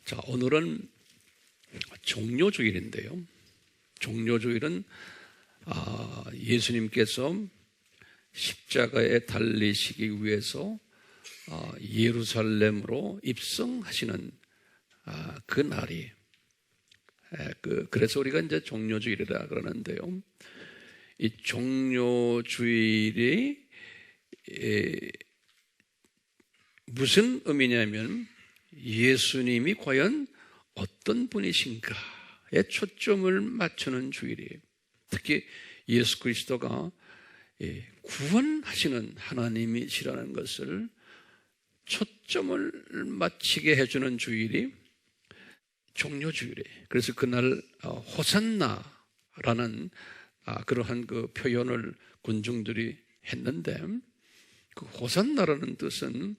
자, 오늘은 종료주일인데요. 종료주일은 예수님께서 십자가에 달리시기 위해서 예루살렘으로 입성하시는 그 날이, 그래서 우리가 이제 종료주일이라 그러는데요. 이 종료주일이 무슨 의미냐면 예수님이 과연 어떤 분이신가에 초점을 맞추는 주일이에요. 특히 예수 그리스도가 구원하시는 하나님이시라는 것을 초점을 맞추게 해주는 주일이 종료주일이에요. 그래서 그날 호산나라는 그러한 그 표현을 군중들이 했는데, 그 호산나라는 뜻은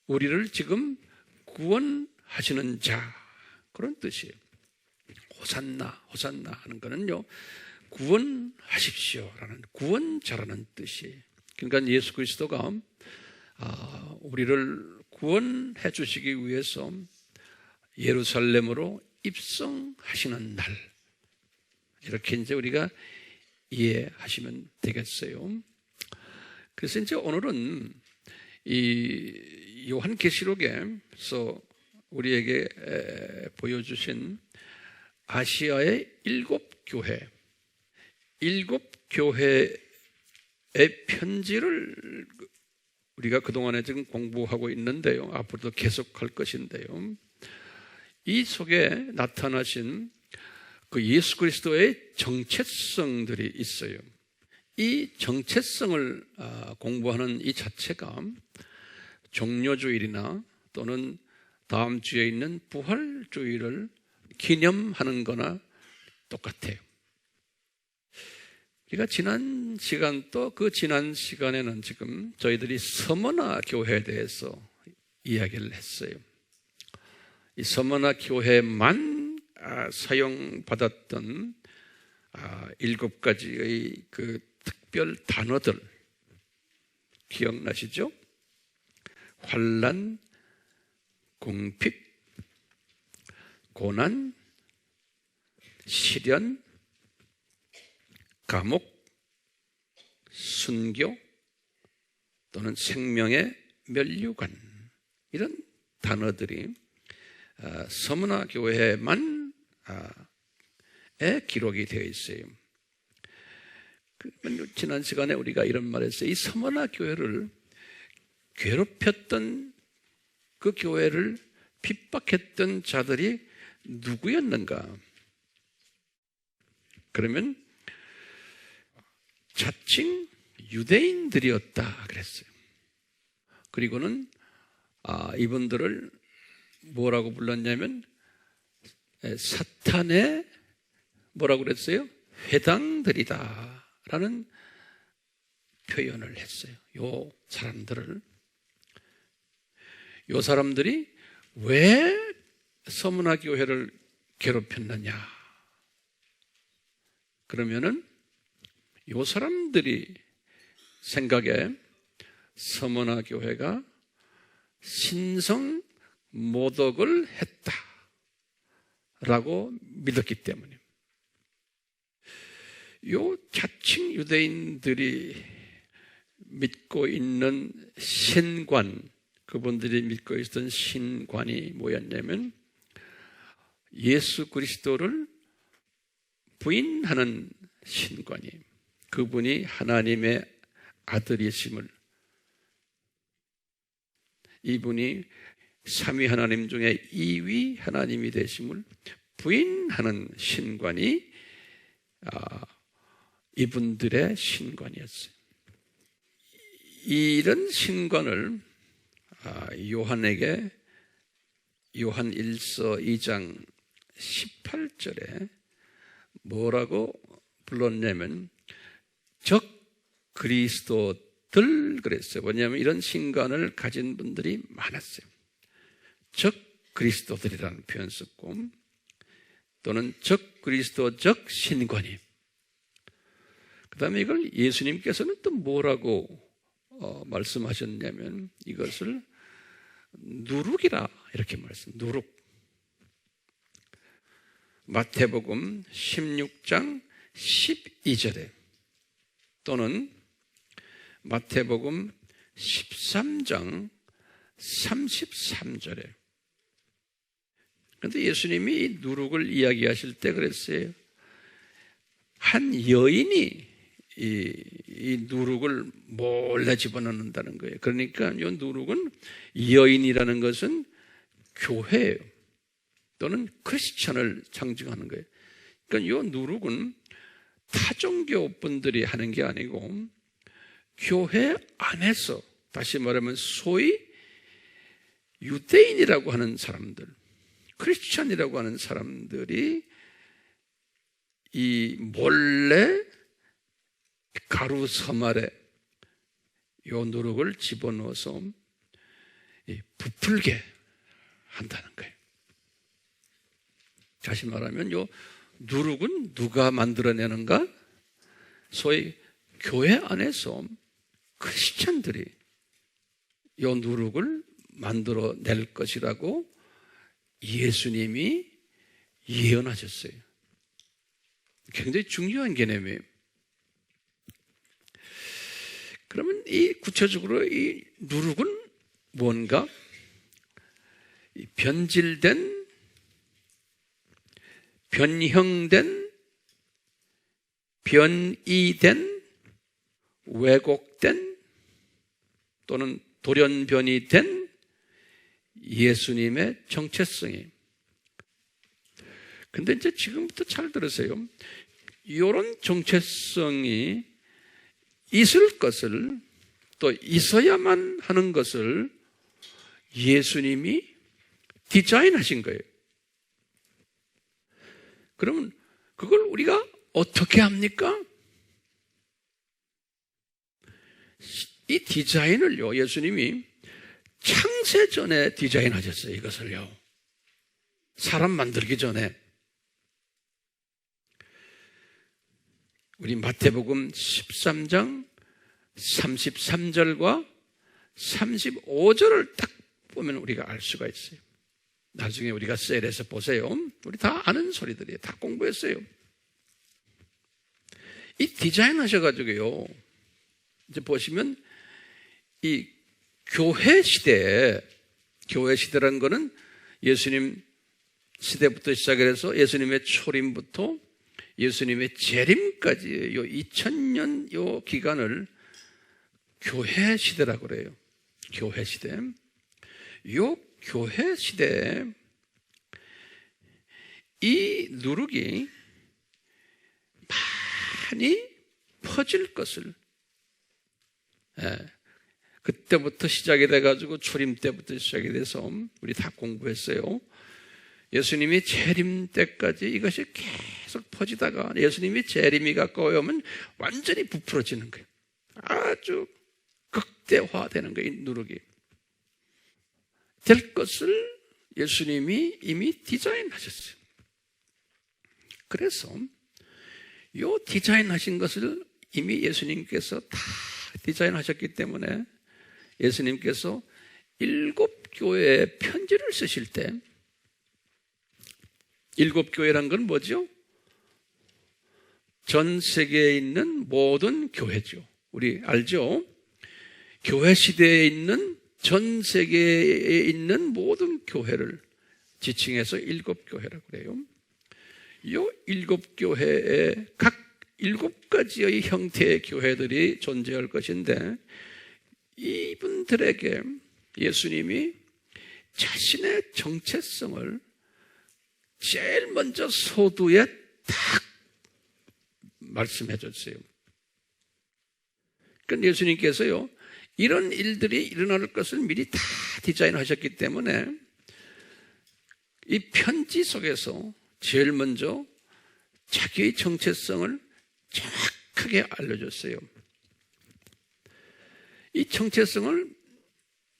우리를 지금 구원하시는 자, 그런 뜻이에요. 호산나 하는 거는요, 구원하십시오라는, 구원자라는 뜻이에요. 그러니까 예수 그리스도가 우리를 구원해 주시기 위해서 예루살렘으로 입성하시는 날, 이렇게 이제 우리가 이해하시면 되겠어요. 그래서 이제 오늘은 이 요한계시록에서 우리에게 보여주신 아시아의 7교회, 7교회의 편지를 우리가 그동안에 지금 공부하고 있는데요. 앞으로도 계속할 것인데요. 이 속에 나타나신 그 예수 그리스도의 정체성들이 있어요. 이 정체성을 공부하는 이 자체가 종료주일이나 또는 다음 주에 있는 부활주일을 기념하는 거나 똑같아요. 우리가 지난 시간에는 지금 저희들이 서머나 교회에 대해서 이야기를 했어요. 이 서머나 교회만 사용받았던 7가지의 그 특별 단어들 기억나시죠? 환난, 궁핍, 고난, 시련, 감옥, 순교 또는 생명의 면류관, 이런 단어들이 서머나 교회만 기록이 되어 있어요. 지난 시간에 우리가 이런 말을 했어요. 이 서머나 교회를 괴롭혔던, 그 교회를 핍박했던 자들이 누구였는가? 그러면 자칭 유대인들이었다 그랬어요. 그리고는 이분들을 뭐라고 불렀냐면 사탄의 뭐라고 그랬어요? 회당들이다 라는 표현을 했어요. 요 사람들이 왜 서머나 교회를 괴롭혔느냐? 그러면은 요 사람들이 생각에 서머나 교회가 신성 모독을 했다라고 믿었기 때문에, 요 자칭 유대인들이 믿고 있는 신관, 그분들이 믿고 있던 신관이 뭐였냐면 예수 그리스도를 부인하는 신관이에요. 그분이 하나님의 아들이심을, 이분이 삼위 하나님 중에 2위 하나님이 되심을 부인하는 신관이 이분들의 신관이었어요. 이런 신관을 요한에게 요한 1서 2장 18절에 뭐라고 불렀냐면 적 그리스도들 그랬어요. 왜냐하면 이런 신관을 가진 분들이 많았어요. 적 그리스도들이라는 표현 썼고, 또는 적 그리스도적 신관이. 그 다음에 이걸 예수님께서는 또 뭐라고 말씀하셨냐면 이것을 누룩이라 이렇게 말씀. 누룩. 마태복음 16장 12절에 또는 마태복음 13장 33절에. 그런데 예수님이 이 누룩을 이야기하실 때 그랬어요. 한 여인이 이 누룩을 몰래 집어넣는다는 거예요. 그러니까 이 누룩은, 여인이라는 것은 교회예요. 또는 크리스천을 상징하는 거예요. 그러니까 이 누룩은 타종교 분들이 하는 게 아니고 교회 안에서, 다시 말하면 소위 유대인이라고 하는 사람들, 크리스천이라고 하는 사람들이 이 몰래 가루 섬 아래 요 누룩을 집어넣어서 부풀게 한다는 거예요. 다시 말하면 요 누룩은 누가 만들어내는가? 소위 교회 안에서 크리스천들이 요 누룩을 만들어낼 것이라고 예수님이 예언하셨어요. 굉장히 중요한 개념이에요. 그러면 이 구체적으로 이 누룩은 뭔가? 변질된, 변형된, 변이된, 왜곡된 또는 돌연변이 된 예수님의 정체성이. 근데 이제 지금부터 잘 들으세요. 이런 정체성이 있을 것을, 또 있어야만 하는 것을 예수님이 디자인하신 거예요. 그러면 그걸 우리가 어떻게 합니까? 이 디자인을요, 예수님이 창세전에 디자인하셨어요. 이것을요, 사람 만들기 전에. 우리 마태복음 13장 33절과 35절을 딱 보면 우리가 알 수가 있어요. 나중에 우리가 셀에서 보세요. 우리 다 아는 소리들이에요. 다 공부했어요. 이 디자인 하셔가지고요, 이제 보시면 이 교회 시대에, 교회 시대라는 거는 예수님 시대부터 시작해서 예수님의 초림부터 예수님의 재림까지 요 2000년 요 기간을 교회 시대라고 그래요. 교회 시대. 요 교회 시대에 이 누룩이 많이 퍼질 것을, 그때부터 시작이 돼가지고 초림 때부터 시작이 돼서 우리 다 공부했어요. 예수님이 재림 때까지 이것이 계속 퍼지다가 예수님이 재림이 가까워 오면 완전히 부풀어지는 거예요. 아주 극대화되는 거예요. 이 누룩이 될 것을 예수님이 이미 디자인하셨어요. 그래서 이 디자인하신 것을 이미 예수님께서 다 디자인하셨기 때문에 예수님께서 7교회에 편지를 쓰실 때, 7교회란 건 뭐죠? 전 세계에 있는 모든 교회죠. 우리 알죠? 교회 시대에 있는, 전 세계에 있는 모든 교회를 지칭해서 7교회라고 그래요. 이 7교회에 각 7가지의 형태의 교회들이 존재할 것인데, 이분들에게 예수님이 자신의 정체성을 제일 먼저 서두에 딱 말씀해 줬어요. 그러니까 예수님께서요, 이런 일들이 일어날 것을 미리 다 디자인하셨기 때문에 이 편지 속에서 제일 먼저 자기의 정체성을 정확하게 알려줬어요. 이 정체성을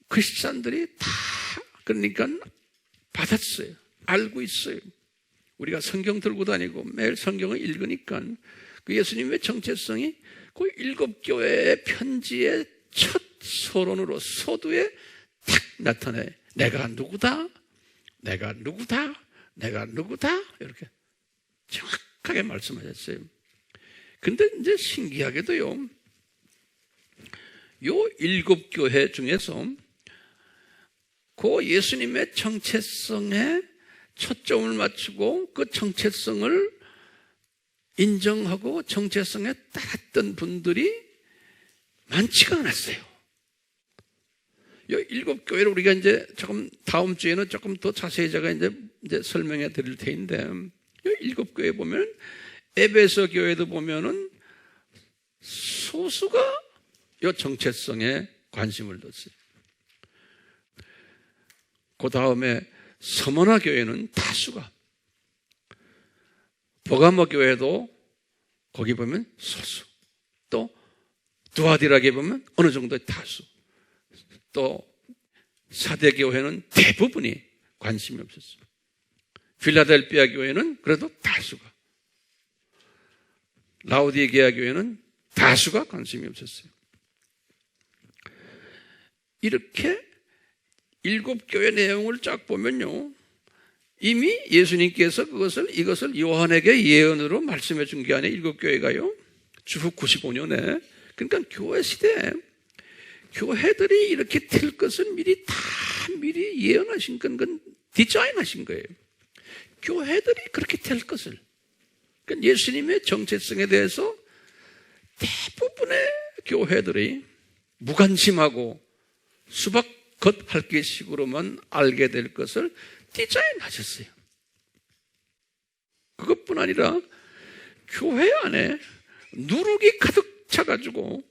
크리스찬들이 다 그러니까 받았어요. 알고 있어요. 우리가 성경 들고 다니고 매일 성경을 읽으니까 그 예수님의 정체성이 그 7교회의 편지의 첫 서론으로 서두에 딱 나타내. 내가 누구다, 내가 누구다, 내가 누구다, 이렇게 정확하게 말씀하셨어요. 근데 이제 신기하게도요, 요 7교회 중에서 그 예수님의 정체성에 초점을 맞추고 그 정체성을 인정하고 정체성에 따랐던 분들이 많지가 않았어요. 이 7교회를 우리가 이제 조금 다음 주에는 조금 더 자세히 제가 이제 설명해 드릴 테인데, 이 7교회 보면 에베소 교회도 보면은 소수가 이 정체성에 관심을 뒀어요. 그 다음에 서머나 교회는 다수가, 버가모 교회도 거기 보면 소수, 또 두아디라게 보면 어느 정도의 다수, 또 사대 교회는 대부분이 관심이 없었어요. 필라델피아 교회는 그래도 다수가, 라오디게아 교회는 다수가 관심이 없었어요. 이렇게 7교회 내용을 쫙 보면요, 이미 예수님께서 이것을 요한에게 예언으로 말씀해 준 게 아니에요. 7교회가요, 주후 95년에, 그러니까 교회 시대에 교회들이 이렇게 될 것을 미리 예언하신 건 디자인하신 거예요. 교회들이 그렇게 될 것을. 그러니까 예수님의 정체성에 대해서 대부분의 교회들이 무관심하고 수박겉핥기 식으로만 알게 될 것을 디자인하셨어요. 그것뿐 아니라 교회 안에 누룩이 가득 차가지고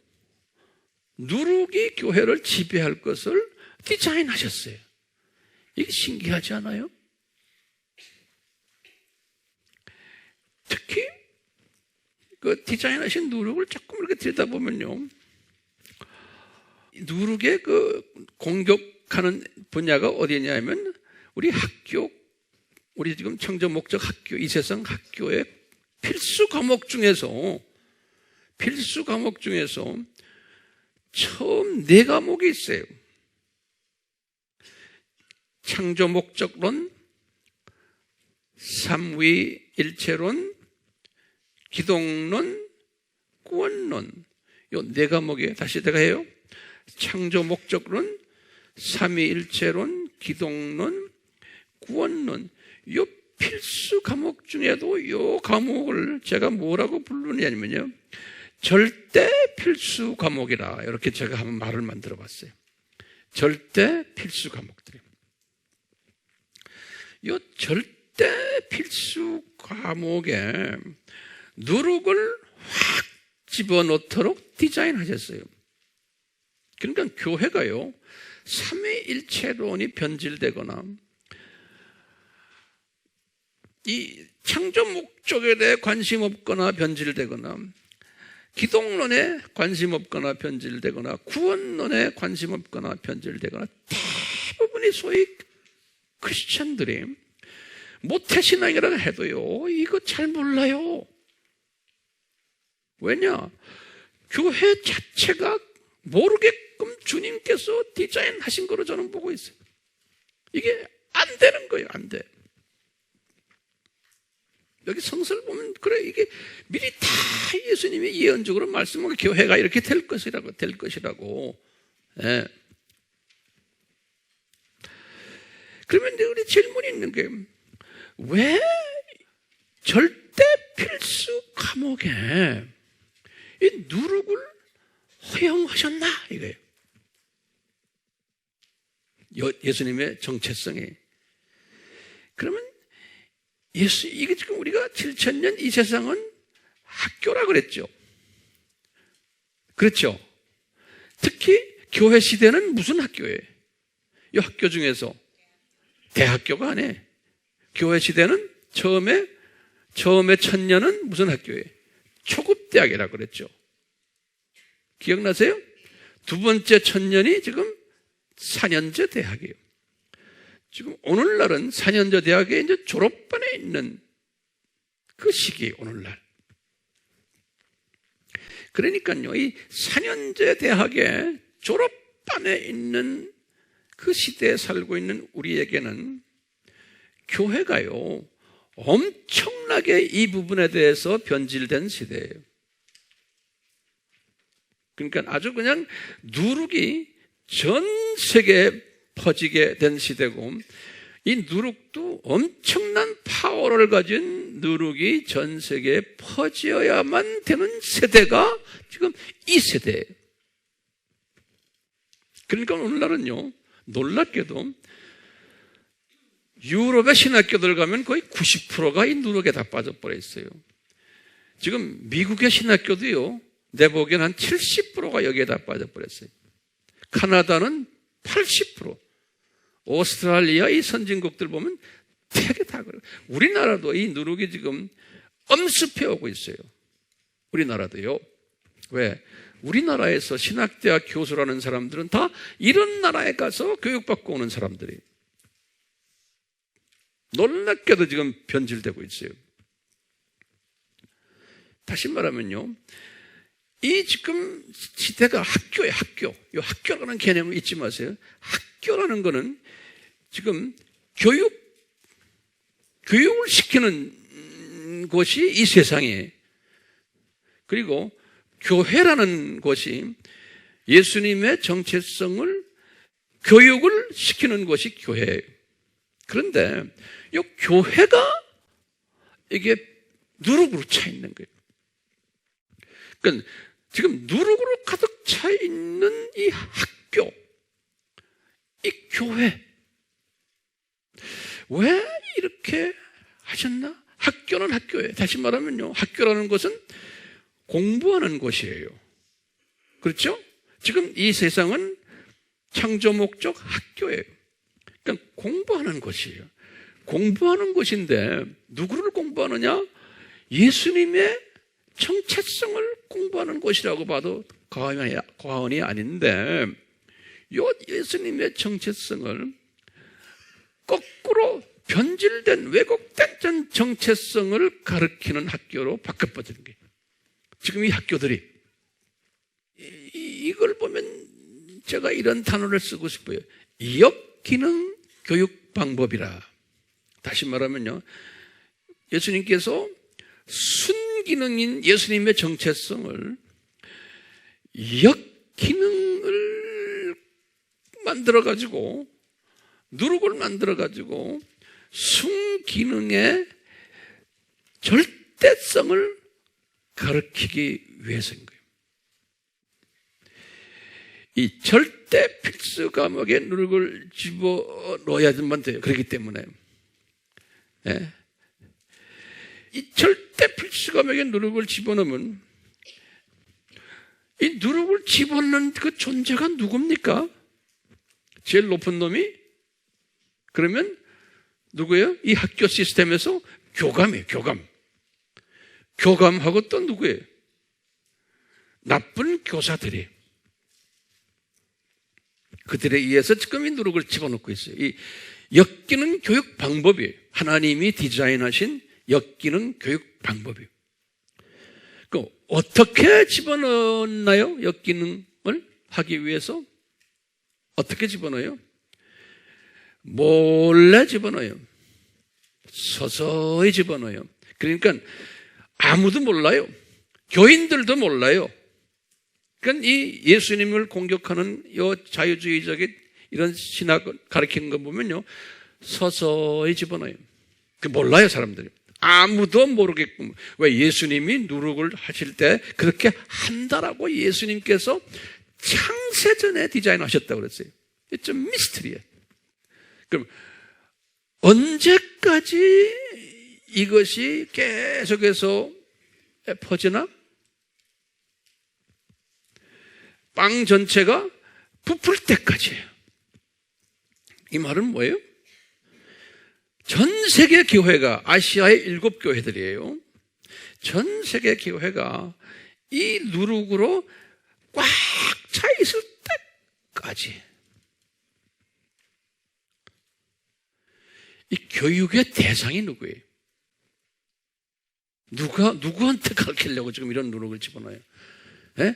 누룩이 교회를 지배할 것을 디자인하셨어요. 이게 신기하지 않아요? 특히 그 디자인하신 누룩을 조금 이렇게 들여다보면요, 누룩의 그 공격하는 분야가 어디냐면 우리 학교, 우리 지금 청정 목적 학교, 이세상 학교의 필수 과목 중에서 처음 4과목이 있어요. 창조 목적론, 삼위일체론, 기독론, 구원론. 요 4과목이에요. 다시 내가 해요. 창조 목적론, 삼위일체론, 기독론, 구원론. 요 필수 과목 중에도 요 과목을 제가 뭐라고 부르냐면요, 절대 필수 과목이라, 이렇게 제가 한번 말을 만들어 봤어요. 절대 필수 과목들이. 요 절대 필수 과목에 누룩을 확 집어넣도록 디자인하셨어요. 그러니까 교회가요, 삼위일체론이 변질되거나 이 창조 목적에 대해 관심 없거나 변질되거나, 기독론에 관심 없거나 변질되거나, 구원론에 관심 없거나 변질되거나, 대부분이 소위 크리스천들이 모태신앙이라고 해도요, 이거 잘 몰라요. 왜냐? 교회 자체가 모르게끔 주님께서 디자인하신 거로 저는 보고 있어요. 이게 안 되는 거예요. 안 돼. 여기 성서를 보면 그래, 이게 미리 다 예수님이 예언적으로 말씀하고 교회가 이렇게 될 것이라고. 예. 그러면 우리 질문이 있는 게, 왜 절대 필수 과목에 이 누룩을 허용하셨나 이거예요. 예수님의 정체성이. 그러면 이게 지금 우리가 7,000년 이 세상은 학교라 그랬죠. 그렇죠? 특히 교회 시대는 무슨 학교예요? 이 학교 중에서 대학교가 아니에요. 교회 시대는 처음에 1,000년은 무슨 학교예요? 초급대학이라고 그랬죠. 기억나세요? 두 번째 1,000년이 지금 4년제 대학이에요. 지금 오늘날은 4년제 대학에 이제 졸업반에 있는 그 시기, 오늘날. 그러니까요, 이 4년제 대학에 졸업반에 있는 그 시대에 살고 있는 우리에게는 교회가요, 엄청나게 이 부분에 대해서 변질된 시대예요. 그러니까 아주 그냥 누룩이 전 세계에 퍼지게 된 시대고, 이 누룩도 엄청난 파워를 가진 누룩이 전 세계에 퍼져야만 되는 세대가 지금 이 세대예요. 그러니까 오늘날은요, 놀랍게도 유럽의 신학교들 가면 거의 90%가 이 누룩에 다 빠져버려 있어요. 지금 미국의 신학교도요, 내 보기엔 한 70%가 여기에 다 빠져버렸어요. 카나다는 80%, 오스트랄리아 이 선진국들 보면 되게 다 그래요. 우리나라도 이 누룩이 지금 엄습해 오고 있어요. 우리나라도요. 왜? 우리나라에서 신학대학 교수라는 사람들은 다 이런 나라에 가서 교육받고 오는 사람들이 놀랍게도 지금 변질되고 있어요. 다시 말하면요, 이 지금 시대가 학교예요. 학교. 이 학교라는 개념을 잊지 마세요. 학교라는 거는 지금 교육을 시키는 곳이 이 세상이에요. 그리고 교회라는 곳이 예수님의 정체성을 교육을 시키는 곳이 교회예요. 그런데 이 교회가 이게 누룩으로 차 있는 거예요. 그러니까 지금 누룩으로 가득 차 있는 이 학교, 이 교회, 왜 이렇게 하셨나? 학교는 학교예요. 다시 말하면요, 학교라는 것은 공부하는 곳이에요. 그렇죠? 지금 이 세상은 창조 목적 학교예요. 그러니까 공부하는 곳이에요. 공부하는 곳인데 누구를 공부하느냐? 예수님의 정체성을 공부하는 곳이라고 봐도 과언이 아닌데, 요 예수님의 정체성을 거꾸로 변질된 왜곡된 정체성을 가르치는 학교로 바꿔버리는 거예요. 지금 이 학교들이 이걸 보면 제가 이런 단어를 쓰고 싶어요. 역기능 교육 방법이라. 다시 말하면요, 예수님께서 순기능인 예수님의 정체성을 역기능을 만들어가지고, 누룩을 만들어가지고 순기능의 절대성을 가르치기 위해서인 거예요. 이 절대 필수 과목에 누룩을 집어넣어야만 돼요. 그렇기 때문에. 네. 이 절대 필수 과목에 누룩을 집어넣으면, 이 누룩을 집어넣는 그 존재가 누굽니까? 제일 높은 놈이? 그러면 누구예요? 이 학교 시스템에서 교감이에요. 교감하고 또 누구예요? 나쁜 교사들이. 그들에 의해서 지금 이 누룩을 집어넣고 있어요. 이 역기능 교육 방법이에요. 하나님이 디자인하신 역기능 교육 방법이에요. 그 어떻게 집어넣나요? 역기능을 하기 위해서 어떻게 집어넣어요? 몰래 집어넣어요. 서서히 집어넣어요. 그러니까 아무도 몰라요. 교인들도 몰라요. 그러니까 이 예수님을 공격하는 이 자유주의적인 이런 신학을 가르치는 거 보면요, 서서히 집어넣어요. 몰라요, 사람들이. 아무도 모르게끔. 왜? 예수님이 누룩을 하실 때 그렇게 한다라고 예수님께서 창세전에 디자인하셨다고 그랬어요. 이게 좀 미스터리예요. 그럼 언제까지 이것이 계속해서 퍼지나? 빵 전체가 부풀 때까지예요. 이 말은 뭐예요? 전 세계 교회가, 아시아의 7교회들이에요. 전 세계 교회가 이 누룩으로 꽉 차 있을 때까지 이 교육의 대상이 누구예요? 누구한테 가르치려고 지금 이런 누룩을 집어넣어요? 네?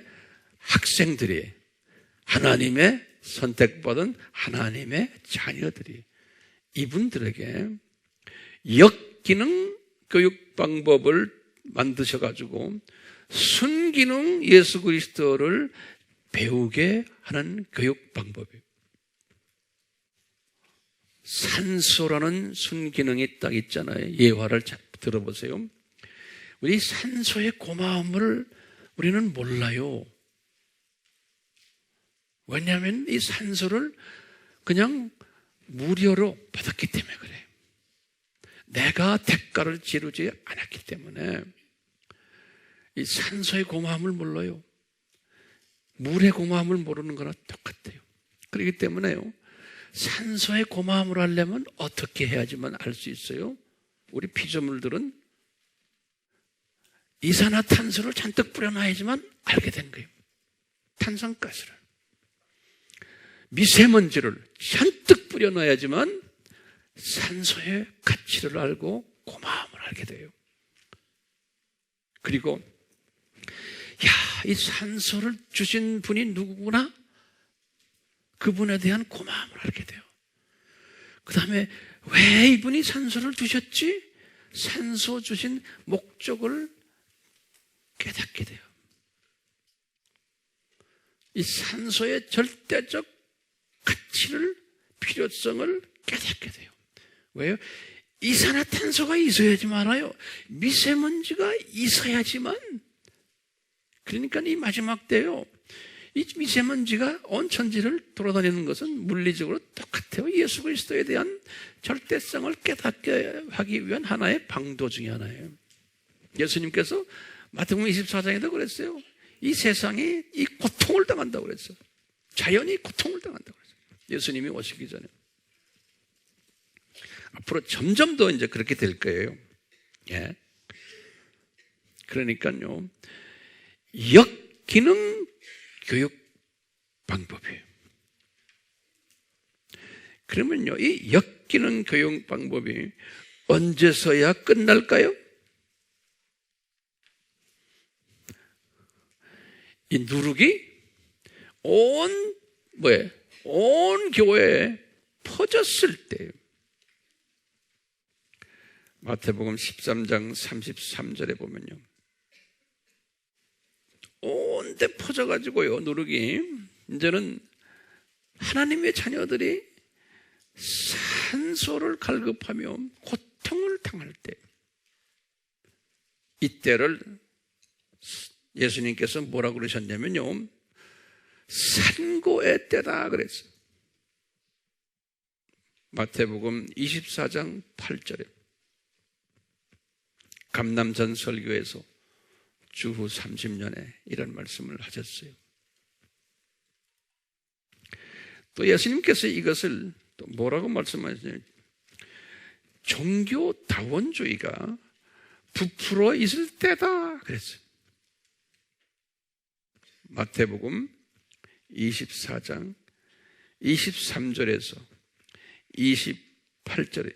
학생들이, 하나님의 선택받은 하나님의 자녀들이, 이분들에게 역기능 교육 방법을 만드셔가지고 순기능 예수 그리스도를 배우게 하는 교육 방법이에요. 산소라는 순기능이 딱 있잖아요. 예화를 들어보세요. 우리 산소의 고마움을 우리는 몰라요. 왜냐하면 이 산소를 그냥 무료로 받았기 때문에 그래요. 내가 대가를 치르지 않았기 때문에 이 산소의 고마움을 몰라요. 물의 고마움을 모르는 거나 똑같아요. 그렇기 때문에요, 산소의 고마움을 하려면 어떻게 해야지만 알 수 있어요? 우리 피조물들은 이산화탄소를 잔뜩 뿌려놔야지만 알게 된 거예요. 탄산가스를. 미세먼지를 잔뜩 뿌려놔야지만 산소의 가치를 알고 고마움을 알게 돼요. 그리고 이 산소를 주신 분이 누구구나? 그분에 대한 고마움을 알게 돼요. 그 다음에 왜 이분이 산소를 주셨지? 산소 주신 목적을 깨닫게 돼요. 이 산소의 절대적 가치를, 필요성을 깨닫게 돼요. 왜요? 이산화탄소가 있어야지만 알아요. 미세먼지가 있어야지만. 그러니까 이 마지막 때요, 이 미세먼지가 온 천지를 돌아다니는 것은 물리적으로 똑같아요. 예수 그리스도에 대한 절대성을 깨닫게 하기 위한 하나의 방도 중에 하나예요. 예수님께서 마태복음 24장에도 그랬어요. 이 세상이 이 고통을 당한다고 그랬어요. 자연이 고통을 당한다고 그랬어요. 예수님이 오시기 전에. 앞으로 점점 더 이제 그렇게 될 거예요. 예. 그러니까요, 역기능 교육 방법이에요. 그러면요, 이 역기능 교육 방법이 언제서야 끝날까요? 이 누룩이 온 교회에 퍼졌을 때예요. 마태복음 13장 33절에 보면요, 온 데 퍼져가지고요, 누룩이. 이제는 하나님의 자녀들이 산소를 갈급하며 고통을 당할 때, 이때를 예수님께서 뭐라고 그러셨냐면요, 산고의 때다 그랬어요. 마태복음 24장 8절에 감남산 설교에서 주후 30년에 이런 말씀을 하셨어요. 또 예수님께서 이것을 또 뭐라고 말씀하시냐면, 종교다원주의가 부풀어 있을 때다 그랬어요. 마태복음 24장 23절에서 28절에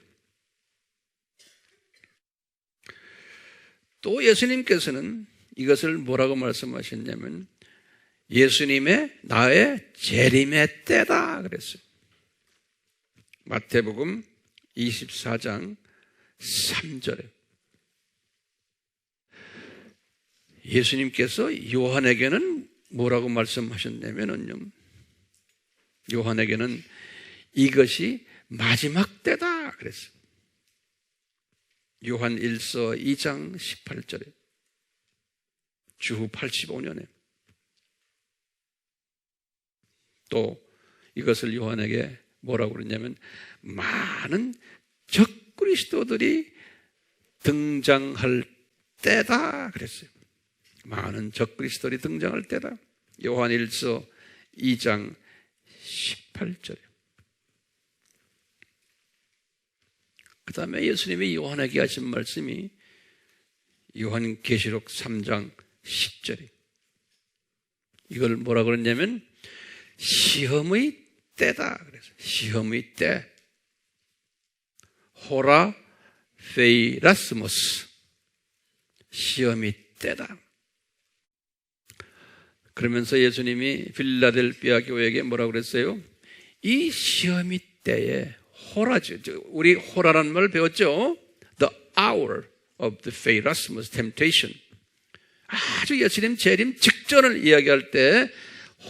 또 예수님께서는 이것을 뭐라고 말씀하셨냐면, 예수님의 나의 재림의 때다 그랬어요. 마태복음 24장 3절에 예수님께서 요한에게는 뭐라고 말씀하셨냐면요, 요한에게는 이것이 마지막 때다 그랬어요. 요한 1서 2장 18절에 주후 85년에 또 이것을 요한에게 뭐라고 그랬냐면, 많은 적그리스도들이 등장할 때다 그랬어요. 많은 적그리스도들이 등장할 때다. 요한 1서 2장 18절에 그 다음에 예수님이 요한에게 하신 말씀이 요한계시록 3장 10절에 이걸 뭐라 그랬냐면, 시험의 때다 그래서 시험의 때, 호라 페이라스모스, 시험의 때다. 그러면서 예수님이 필라델피아 교회에게 뭐라고 그랬어요? 이 시험의 때에 호라죠. 우리 호라라는 말 배웠죠? the hour of the Phaerasmus temptation. 아주 예수님 재림 직전을 이야기할 때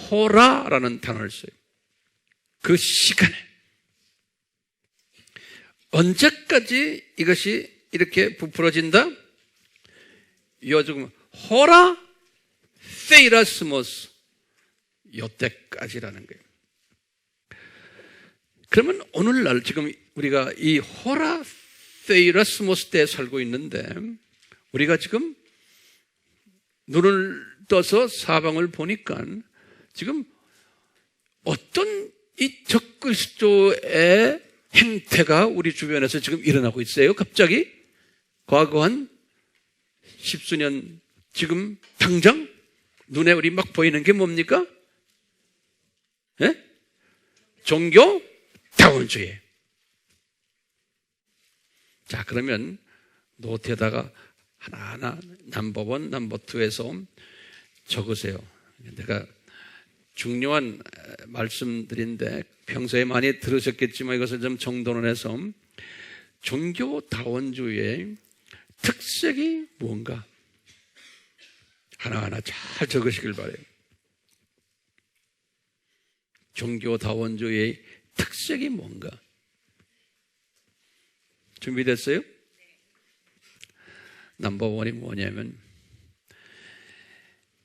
호라라는 단어를 써요. 그 시간에. 언제까지 이것이 이렇게 부풀어진다? 요즘 호라 페이라스모스 요때까지라는 거예요. 그러면 오늘날 지금 우리가 이 호라 페이라스모스 때에 살고 있는데 우리가 지금 눈을 떠서 사방을 보니까 지금 어떤 이 적그리스도의 행태가 우리 주변에서 지금 일어나고 있어요. 갑자기 과거 한 십수년 지금 당장 눈에 우리 막 보이는 게 뭡니까? 예? 종교 다원주의. 자, 그러면 노트에다가 하나하나 넘버 1, 넘버 2에서 적으세요. 내가 중요한 말씀들인데 평소에 많이 들으셨겠지만 이것을 좀 정돈을 해서 종교다원주의의 특색이 뭔가 하나하나 잘 적으시길 바라요. 종교다원주의의 특색이 뭔가 준비됐어요? 넘버 1이 뭐냐면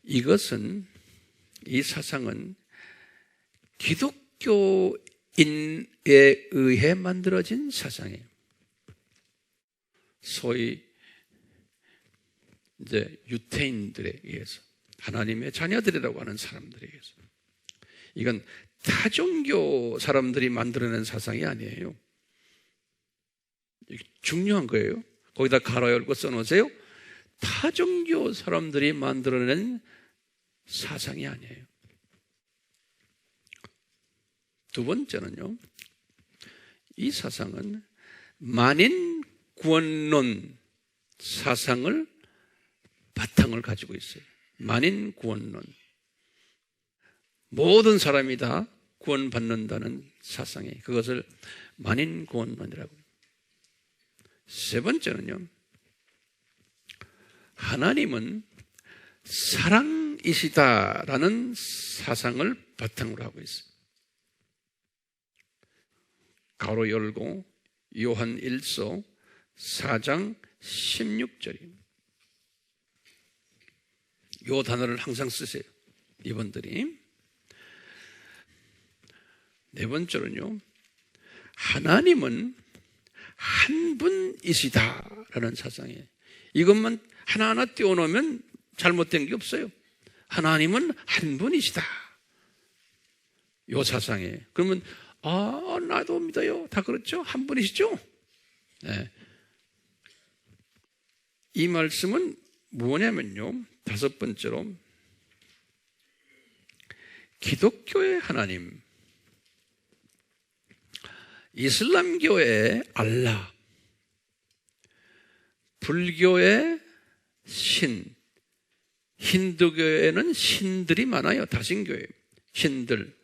이것은 이 사상은 기독교인에 의해 만들어진 사상이에요. 소위 이제 유태인들에 의해서 하나님의 자녀들이라고 하는 사람들에 의해서 이건 타종교 사람들이 만들어낸 사상이 아니에요. 중요한 거예요. 거기다 가로 열고 써놓으세요. 타종교 사람들이 만들어낸 사상이 아니에요. 두 번째는요, 이 사상은 만인 구원론 사상을 바탕을 가지고 있어요. 만인 구원론. 모든 사람이 다 구원받는다는 사상이 그것을 만인 구원론이라고 해요. 세 번째는요, 하나님은 사랑이시다라는 사상을 바탕으로 하고 있어요. 가로 열고 요한 1서 4장 16절입니다. 이 단어를 항상 쓰세요. 이분들이. 네 번째로는요, 하나님은 한 분이시다라는 사상이에요. 이것만 하나하나 띄워놓으면 잘못된 게 없어요. 하나님은 한 분이시다. 이 사상이에요. 그러면 나도 믿어요. 다 그렇죠? 한 분이시죠? 네. 이 말씀은 뭐냐면요, 다섯 번째로 기독교의 하나님, 이슬람교의 알라, 불교의 신, 힌두교에는 신들이 많아요. 다신교예요. 신들.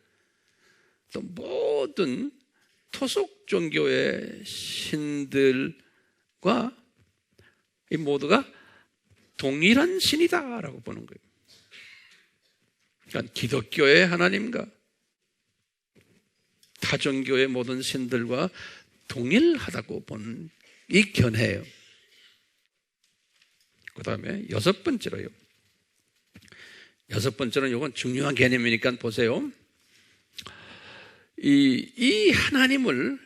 또 모든 토속 종교의 신들과 이 모두가 동일한 신이다라고 보는 거예요. 그러니까 기독교의 하나님과 타종교의 모든 신들과 동일하다고 보는 이 견해예요. 그 다음에 여섯 번째로요. 여섯 번째는 이건 중요한 개념이니까 보세요. 이 하나님을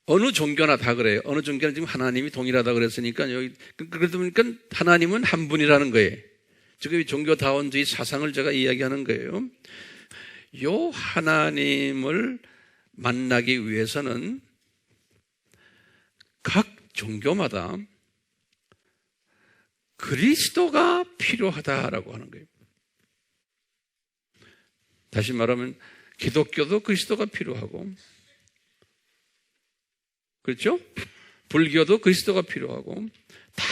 어느 종교나 다 그래요. 어느 종교는 지금 하나님이 동일하다 그랬으니까 여기 그러다 보니까 하나님은 한 분이라는 거예요. 지금 이 종교다원주의 사상을 제가 이야기하는 거예요. 이 하나님을 만나기 위해서는 각 종교마다 그리스도가 필요하다라고 하는 거예요. 다시 말하면 기독교도 그리스도가 필요하고, 그렇죠? 불교도 그리스도가 필요하고, 다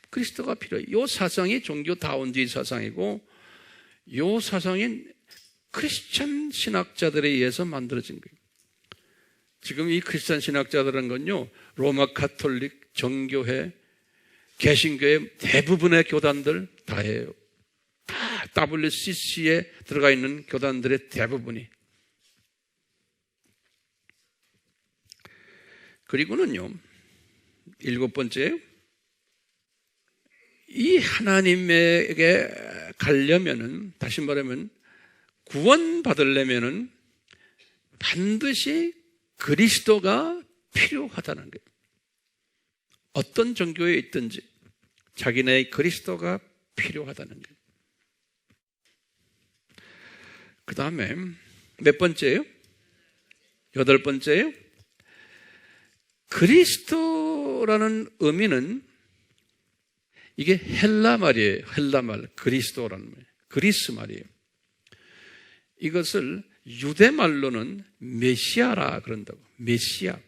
그리스도가 필요해요. 이 사상이 종교다원주의 사상이고, 이 사상이 크리스찬 신학자들에 의해서 만들어진 거예요. 지금 이 크리스찬 신학자들은 건요, 로마 가톨릭, 정교회, 개신교의 대부분의 교단들 다 해요. 다 WCC에 들어가 있는 교단들의 대부분이. 그리고는요, 7번째, 이 하나님에게 가려면은, 다시 말하면 구원 받으려면은 반드시 그리스도가 필요하다는 거예요. 어떤 종교에 있든지 자기네의 그리스도가 필요하다는 거예요. 그 다음에 몇 번째예요? 8번째예요? 그리스도라는 의미는 이게 헬라 말이에요. 헬라 말, 그리스도라는 말, 그리스 말이에요. 이것을 유대 말로는 메시아라 그런다고. 메시아.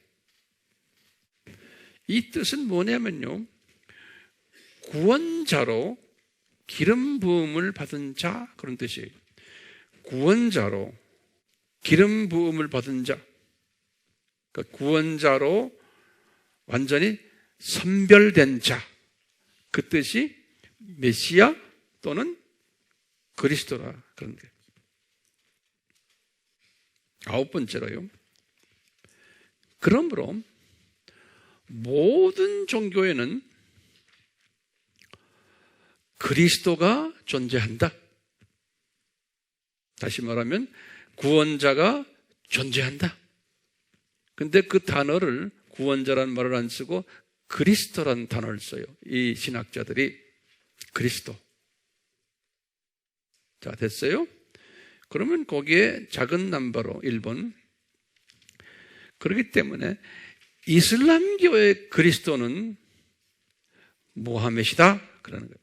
이 뜻은 뭐냐면요, 구원자로 기름 부음을 받은 자, 그런 뜻이에요. 구원자로 기름 부음을 받은 자, 그러니까 구원자로 완전히 선별된 자, 그 뜻이 메시아 또는 그리스도라 그런 거예요. 9번째로요, 그러므로 모든 종교에는 그리스도가 존재한다. 다시 말하면 구원자가 존재한다. 근데 그 단어를 구원자라는 말을 안 쓰고 그리스도라는 단어를 써요. 이 신학자들이. 그리스도. 자, 됐어요? 그러면 거기에 작은 넘버로 1번. 그렇기 때문에 이슬람교의 그리스도는 모하메시다 그러는 거예요.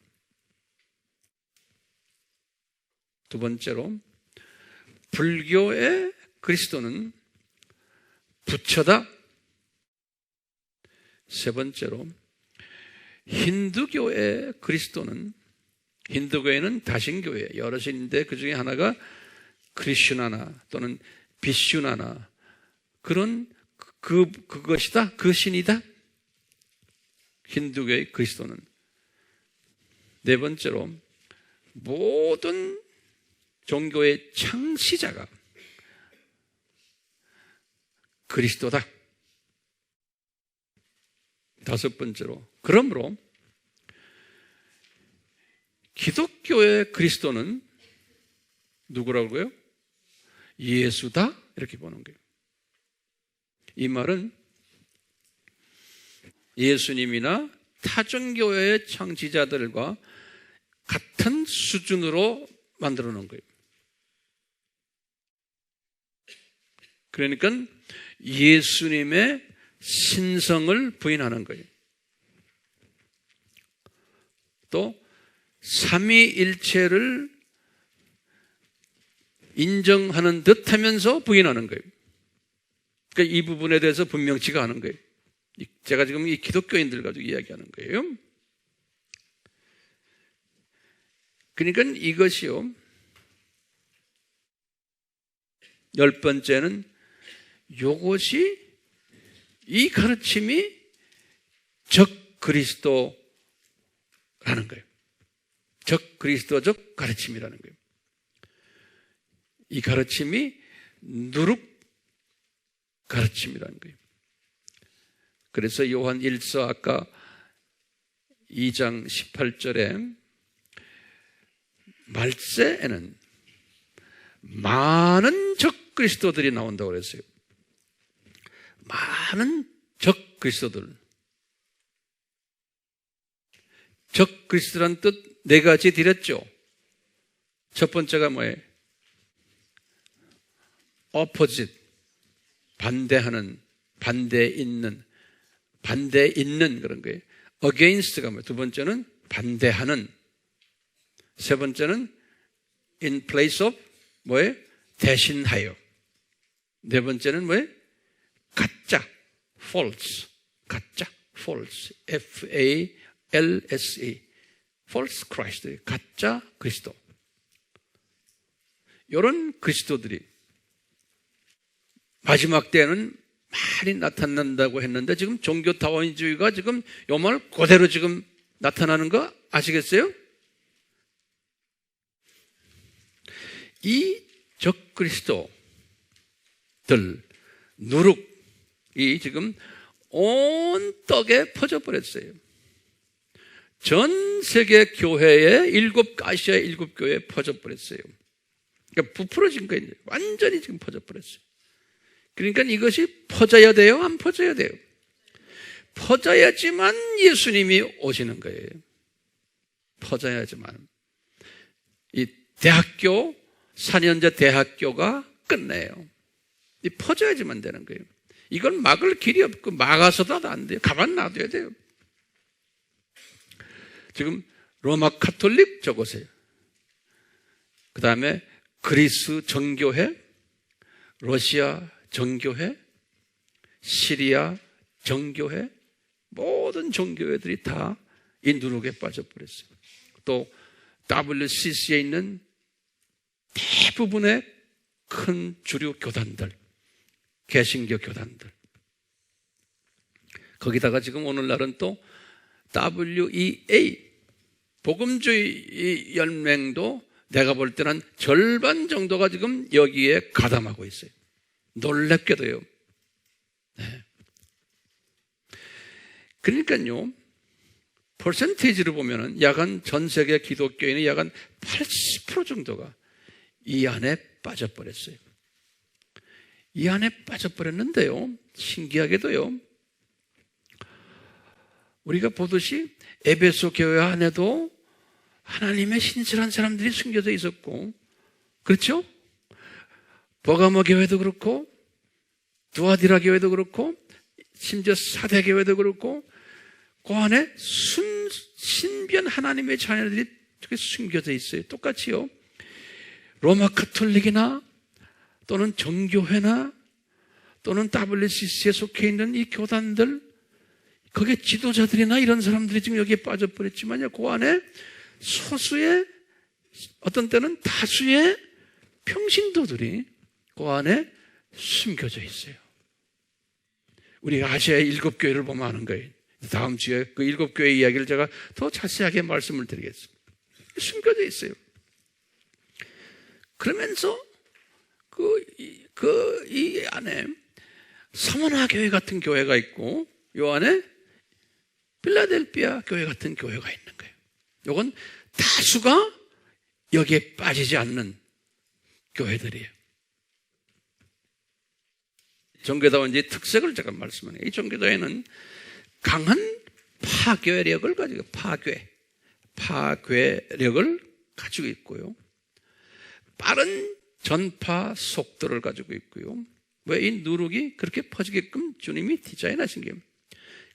두 번째로 불교의 그리스도는 부처다. 세 번째로 힌두교의 그리스도는, 힌두교에는 다신교회 여러 신인데 그 중에 하나가 크리슈나나 또는 비슈나나 그런 그것이다, 그 신이다. 힌두교의 그리스도는. 네 번째로 모든 종교의 창시자가 그리스도다. 다섯 번째로, 그러므로 기독교의 그리스도는 누구라고요? 예수다, 이렇게 보는 거예요. 이 말은 예수님이나 타종교의 창시자들과 같은 수준으로 만들어 놓은 거예요. 그러니까 예수님의 신성을 부인하는 거예요. 또 삼위일체를 인정하는 듯 하면서 부인하는 거예요. 그러니까 이 부분에 대해서 분명치가 않은 거예요. 제가 지금 이 기독교인들 가지고 이야기하는 거예요. 그러니까 이것이요, 10번째는 요것이, 이 가르침이 적 그리스도라는 거예요. 적 그리스도적 가르침이라는 거예요. 이 가르침이 누룩 가르침이라는 거예요. 그래서 요한 1서 아까 2장 18절에 말세에는 많은 적 그리스도들이 나온다고 그랬어요. 많은 적 그리스도들. 적 그리스도란 뜻 네 가지 드렸죠. 첫 번째가 뭐예요? opposite, 반대하는, 반대 있는 그런 거예요. against가 뭐예요? 두 번째는 반대하는. 세 번째는 in place of, 뭐예요? 대신하여. 네 번째는 뭐예요? 가짜, false. 가짜, false. F-A-L-S-E. false Christ. 가짜 그리스도. 이런 그리스도들이 마지막 때에는 많이 나타난다고 했는데 지금 종교 다원주의가 지금 요 말 그대로 지금 나타나는 거 아시겠어요? 이 적그리스도들 누룩이 지금 온 떡에 퍼져버렸어요. 전 세계 교회에 아시아의 7교회에 퍼져버렸어요. 그러니까 부풀어진 거예요. 완전히 지금 퍼져버렸어요. 그러니까 이것이 퍼져야 돼요? 안 퍼져야 돼요? 퍼져야지만 예수님이 오시는 거예요. 퍼져야지만. 이 대학교, 4년제 대학교가 끝내요. 이 퍼져야지만 되는 거예요. 이건 막을 길이 없고 막아서도 안 돼요. 가만 놔둬야 돼요. 지금 로마 카톨릭 적으세요. 그 다음에 그리스 정교회, 러시아 정교회, 시리아 정교회, 모든 정교회들이 다 이 누룩에 빠져버렸어요. 또 WCC에 있는 대부분의 큰 주류 교단들, 개신교 교단들, 거기다가 지금 오늘날은 또 WEA 복음주의 연맹도 내가 볼 때는 절반 정도가 지금 여기에 가담하고 있어요. 놀랍게도요. 네. 그러니까요, 퍼센테이지로 보면은 약간 전 세계 기독교인의 약간 80% 정도가 이 안에 빠져버렸어요. 이 안에 빠져버렸는데요, 신기하게도요, 우리가 보듯이 에베소 교회 안에도 하나님의 신실한 사람들이 숨겨져 있었고, 그렇죠? 버가모 교회도 그렇고, 두아디라 교회도 그렇고, 심지어 사대 교회도 그렇고, 그 안에 신비한 하나님의 자녀들이 숨겨져 있어요. 똑같이요. 로마 카톨릭이나 또는 정교회나 또는 WCC에 속해 있는 이 교단들, 거기에 지도자들이나 이런 사람들이 지금 여기에 빠져버렸지만요, 그 안에 소수의, 어떤 때는 다수의 평신도들이 그 안에 숨겨져 있어요. 우리 아시아의 7교회를 보면 아는 거예요. 다음 주에 그 7교회 이야기를 제가 더 자세하게 말씀을 드리겠습니다. 숨겨져 있어요. 그러면서 이 안에 서머나 교회 같은 교회가 있고, 요 안에 필라델피아 교회 같은 교회가 있는 거예요. 요건 다수가 여기에 빠지지 않는 교회들이에요. 종교다원주의 특색을 제가 말씀하는 거예요. 이 종교다원은 강한 파괴력을 가지고, 파괴력을 가지고 있고요. 빠른 전파 속도를 가지고 있고요. 왜 이 누룩이 그렇게 퍼지게끔 주님이 디자인하신 거예요.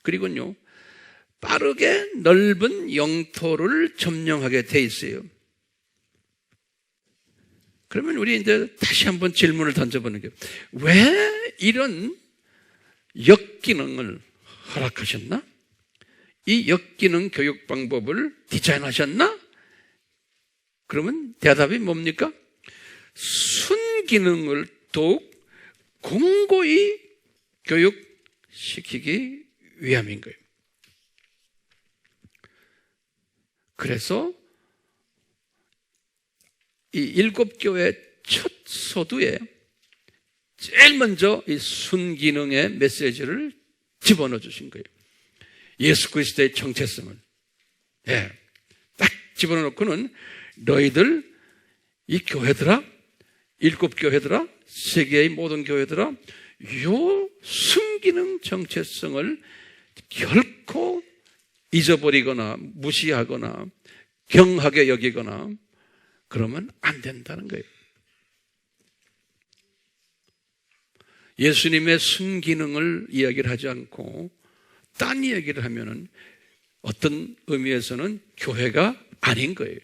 그리고요, 빠르게 넓은 영토를 점령하게 돼 있어요. 그러면 우리 이제 다시 한번 질문을 던져보는 게, 왜 이런 역기능을 허락하셨나? 이 역기능 교육 방법을 디자인하셨나? 그러면 대답이 뭡니까? 순기능을 더욱 공고히 교육시키기 위함인 거예요. 그래서 이 7교회 첫 서두에 제일 먼저 이 순기능의 메시지를 집어넣어 주신 거예요. 예수 그리스도의 정체성을. 예, 딱 집어넣고는 너희들 이 교회들아, 7교회들아, 세계의 모든 교회들아, 요 순기능 정체성을 결코 잊어버리거나 무시하거나 경하게 여기거나 그러면 안 된다는 거예요. 예수님의 순기능을 이야기를 하지 않고 딴 이야기를 하면은 어떤 의미에서는 교회가 아닌 거예요.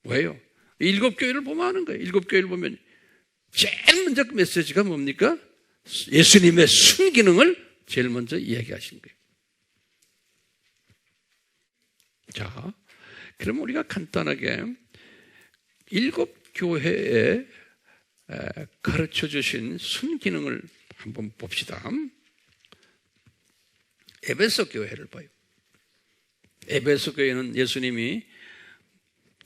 왜요? 7교회를 보면 아는 거예요. 7교회를 보면 제일 먼저 그 메시지가 뭡니까? 예수님의 순기능을 제일 먼저 이야기하신 거예요. 자, 그럼 우리가 간단하게 7교회에 가르쳐 주신 순기능을 한번 봅시다. 에베소 교회를 봐요. 에베소 교회는 예수님이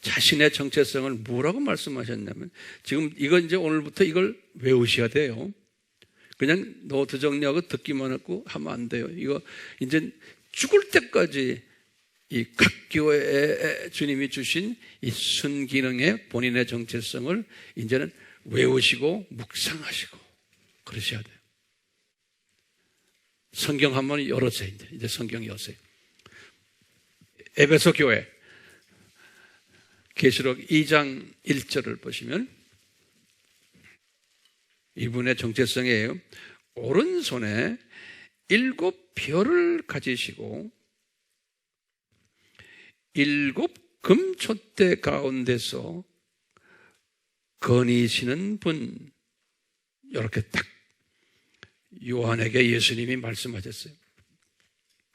자신의 정체성을 뭐라고 말씀하셨냐면, 지금 이제 오늘부터 이걸 외우셔야 돼요. 그냥 노트 정리하고 듣기만 하고 하면 안 돼요. 이거 이제 죽을 때까지 이 각 교회에 주님이 주신 이 순기능의 본인의 정체성을 이제는 외우시고 묵상하시고 그러셔야 돼요. 성경 한번 열어주세요. 이제 성경 여세요. 에베소 교회 계시록 2장 1절을 보시면 이분의 정체성이에요. 오른손에 7별을 가지시고 7 금촛대 가운데서 거니시는 분, 이렇게 딱 요한에게 예수님이 말씀하셨어요.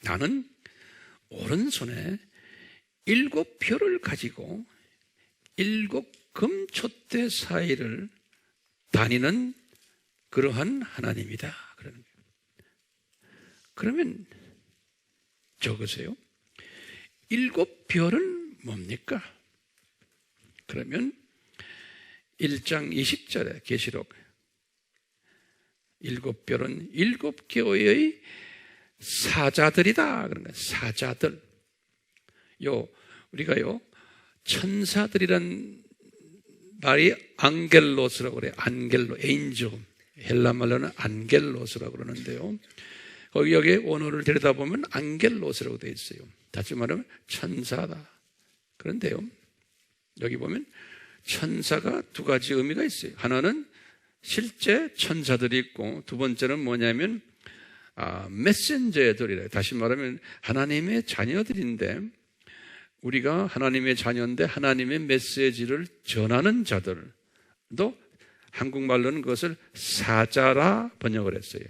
나는 오른손에 7별을 가지고 7 금촛대 사이를 다니는 그러한 하나님이다. 그러는 거예요. 그러면 적으세요. 7별은 뭡니까? 그러면 1장 20절에 계시록 7별은 7교회의 사자들이다. 그런 거예요. 사자들. 우리가요, 천사들이란 말이 앙겔로스라고 그래요. 안겔로, 에인저. 헬라 말로는 안겔로스라고 그러는데요. 여기 원어를 들여다보면 앙겔로스라고 되어 있어요. 다시 말하면 천사다. 그런데요, 여기 보면 천사가 두 가지 의미가 있어요. 하나는 실제 천사들이 있고, 두 번째는 뭐냐면 메신저들이래요. 다시 말하면 하나님의 자녀들인데, 우리가 하나님의 자녀인데 하나님의 메시지를 전하는 자들도 한국말로는 그것을 사자라 번역을 했어요.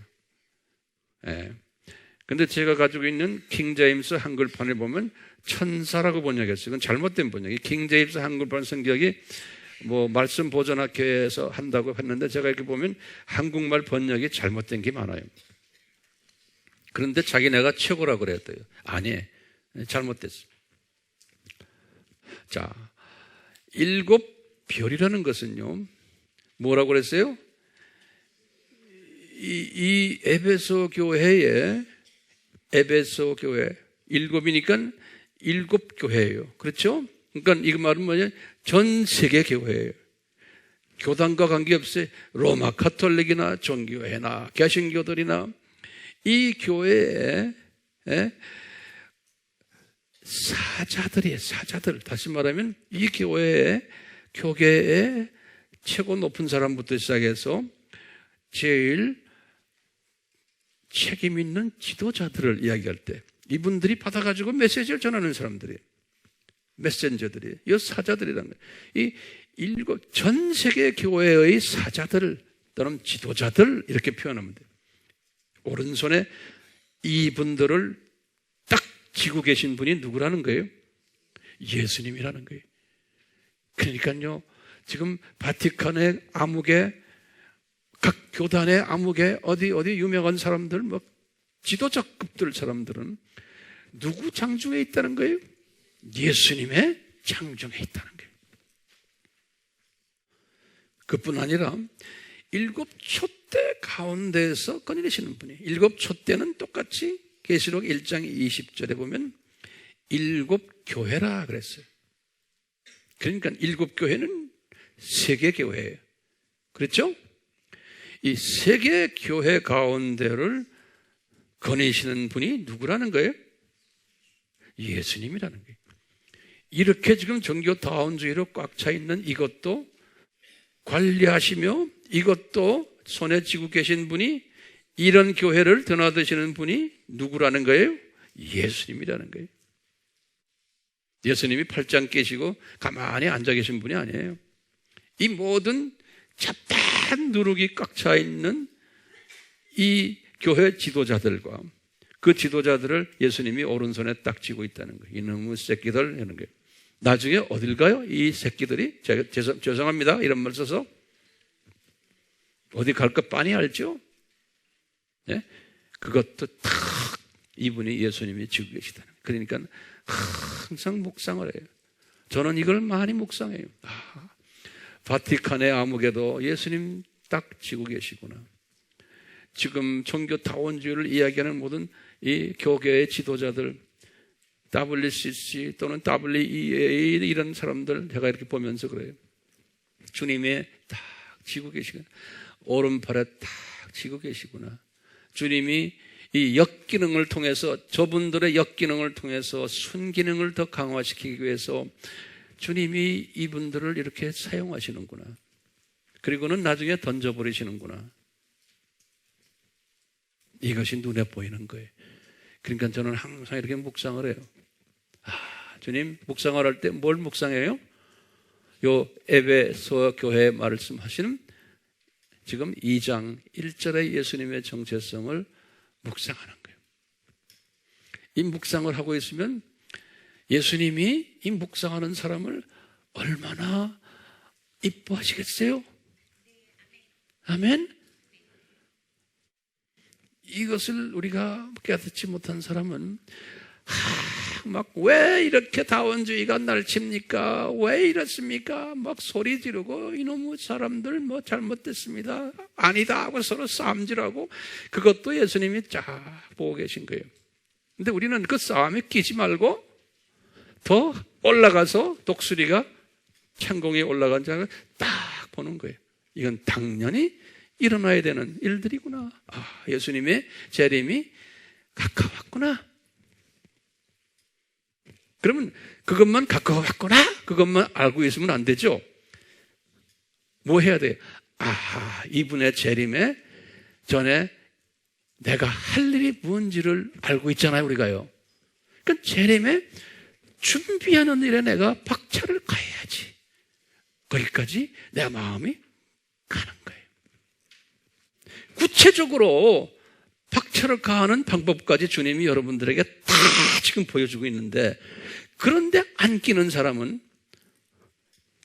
근데 제가 가지고 있는 킹제임스 한글판에 보면 천사라고 번역했어요. 그건 잘못된 번역이. 킹제임스 한글판 성격이 말씀 보존학회에서 한다고 했는데, 제가 이렇게 보면 한국말 번역이 잘못된 게 많아요. 그런데 자기네가 최고라고 그랬대요. 아니, 잘못됐어요. 자, 7별이라는 것은요, 뭐라고 그랬어요? 이 에베소 교회 7이니까 7교회예요. 그렇죠? 그러니까 이거 말은 뭐냐? 전 세계 교회예요. 교단과 관계없이 로마 카톨릭이나 종교회나 개신교들이나 이 교회에 사자들이에요. 사자들. 다시 말하면 이 교계의 최고 높은 사람부터 시작해서 제일 책임 있는 지도자들을 이야기할 때 이분들이 받아가지고 메시지를 전하는 사람들이에요. 메신저들이에요. 이 사자들이라는 거예요. 전 세계 교회의 사자들 또는 지도자들, 이렇게 표현하면 돼요. 오른손에 이분들을 딱 쥐고 계신 분이 누구라는 거예요? 예수님이라는 거예요. 그러니까요, 지금 바티칸의 암흑에, 각 교단의 암흑에 어디 유명한 사람들, 지도자급들 사람들은 누구 장중에 있다는 거예요? 예수님의 장중에 있다는 거예요. 그뿐 아니라 7 촛대 가운데에서 거느리시는 분이, 7 촛대는 똑같이 계시록 1장 20절에 보면 7 교회라 그랬어요. 그러니까 7 교회는 세계 교회예요. 그렇죠? 이 세계 교회 가운데를 거느리시는 분이 누구라는 거예요? 예수님이라는 거예요. 이렇게 지금 종교다원주의로 꽉 차 있는 이것도 관리하시며 이것도 손에 쥐고 계신 분이, 이런 교회를 드나드시는 분이 누구라는 거예요? 예수님이라는 거예요. 예수님이 팔짱 끼시고 가만히 앉아 계신 분이 아니에요. 이 모든 잡다한 누룩이 꽉 차 있는 이 교회 지도자들과 그 지도자들을 예수님이 오른손에 딱 쥐고 있다는 거예요. 이놈의 새끼들 이런 거예요. 나중에 어딜 가요? 이 새끼들이, 제가 죄송합니다 이런 말 써서 어디 갈까 빤히 알죠? 예? 그것도 탁 이분이 예수님이 지고 계시다는. 그러니까 항상 묵상을 해요. 저는 이걸 많이 묵상해요. 바티칸의 암흑에도 예수님 딱 지고 계시구나. 지금 종교 다원주의를 이야기하는 모든 이 교계의 지도자들, WCC 또는 WEA 이런 사람들 제가 이렇게 보면서 그래요. 주님이 딱 지고 계시구나. 오른팔에 딱 지고 계시구나. 주님이 이 역기능을 통해서, 저분들의 역기능을 통해서 순기능을 더 강화시키기 위해서 주님이 이분들을 이렇게 사용하시는구나. 그리고는 나중에 던져버리시는구나. 이것이 눈에 보이는 거예요. 그러니까 저는 항상 이렇게 묵상을 해요. 주님, 묵상을 할 때 뭘 묵상해요? 요 에베소 교회 말씀하시는 지금 2장 1절의 예수님의 정체성을 묵상하는 거예요. 이 묵상을 하고 있으면 예수님이 이 묵상하는 사람을 얼마나 이뻐하시겠어요? 아멘? 이것을 우리가 깨닫지 못한 사람은 막 왜 이렇게 다원주의가 날칩니까? 왜 이렇습니까? 막 소리 지르고 이놈의 사람들 뭐 잘못됐습니다. 아니다 하고 서로 싸움질하고 그것도 예수님이 쫙 보고 계신 거예요. 근데 우리는 그 싸움에 끼지 말고 더 올라가서 독수리가 창공에 올라간 자를 딱 보는 거예요. 이건 당연히 일어나야 되는 일들이구나. 예수님의 재림이 가까웠구나. 그러면 그것만 가까웠구나. 그것만 알고 있으면 안 되죠. 뭐 해야 돼요? 이분의 재림에 전에 내가 할 일이 뭔지를 알고 있잖아요, 우리가요. 그러니까 재림에 준비하는 일에 내가 박차를 가야지. 거기까지 내 마음이 가는 거예요. 구체적으로 박차를 가하는 방법까지 주님이 여러분들에게 다 지금 보여주고 있는데, 그런데 안 끼는 사람은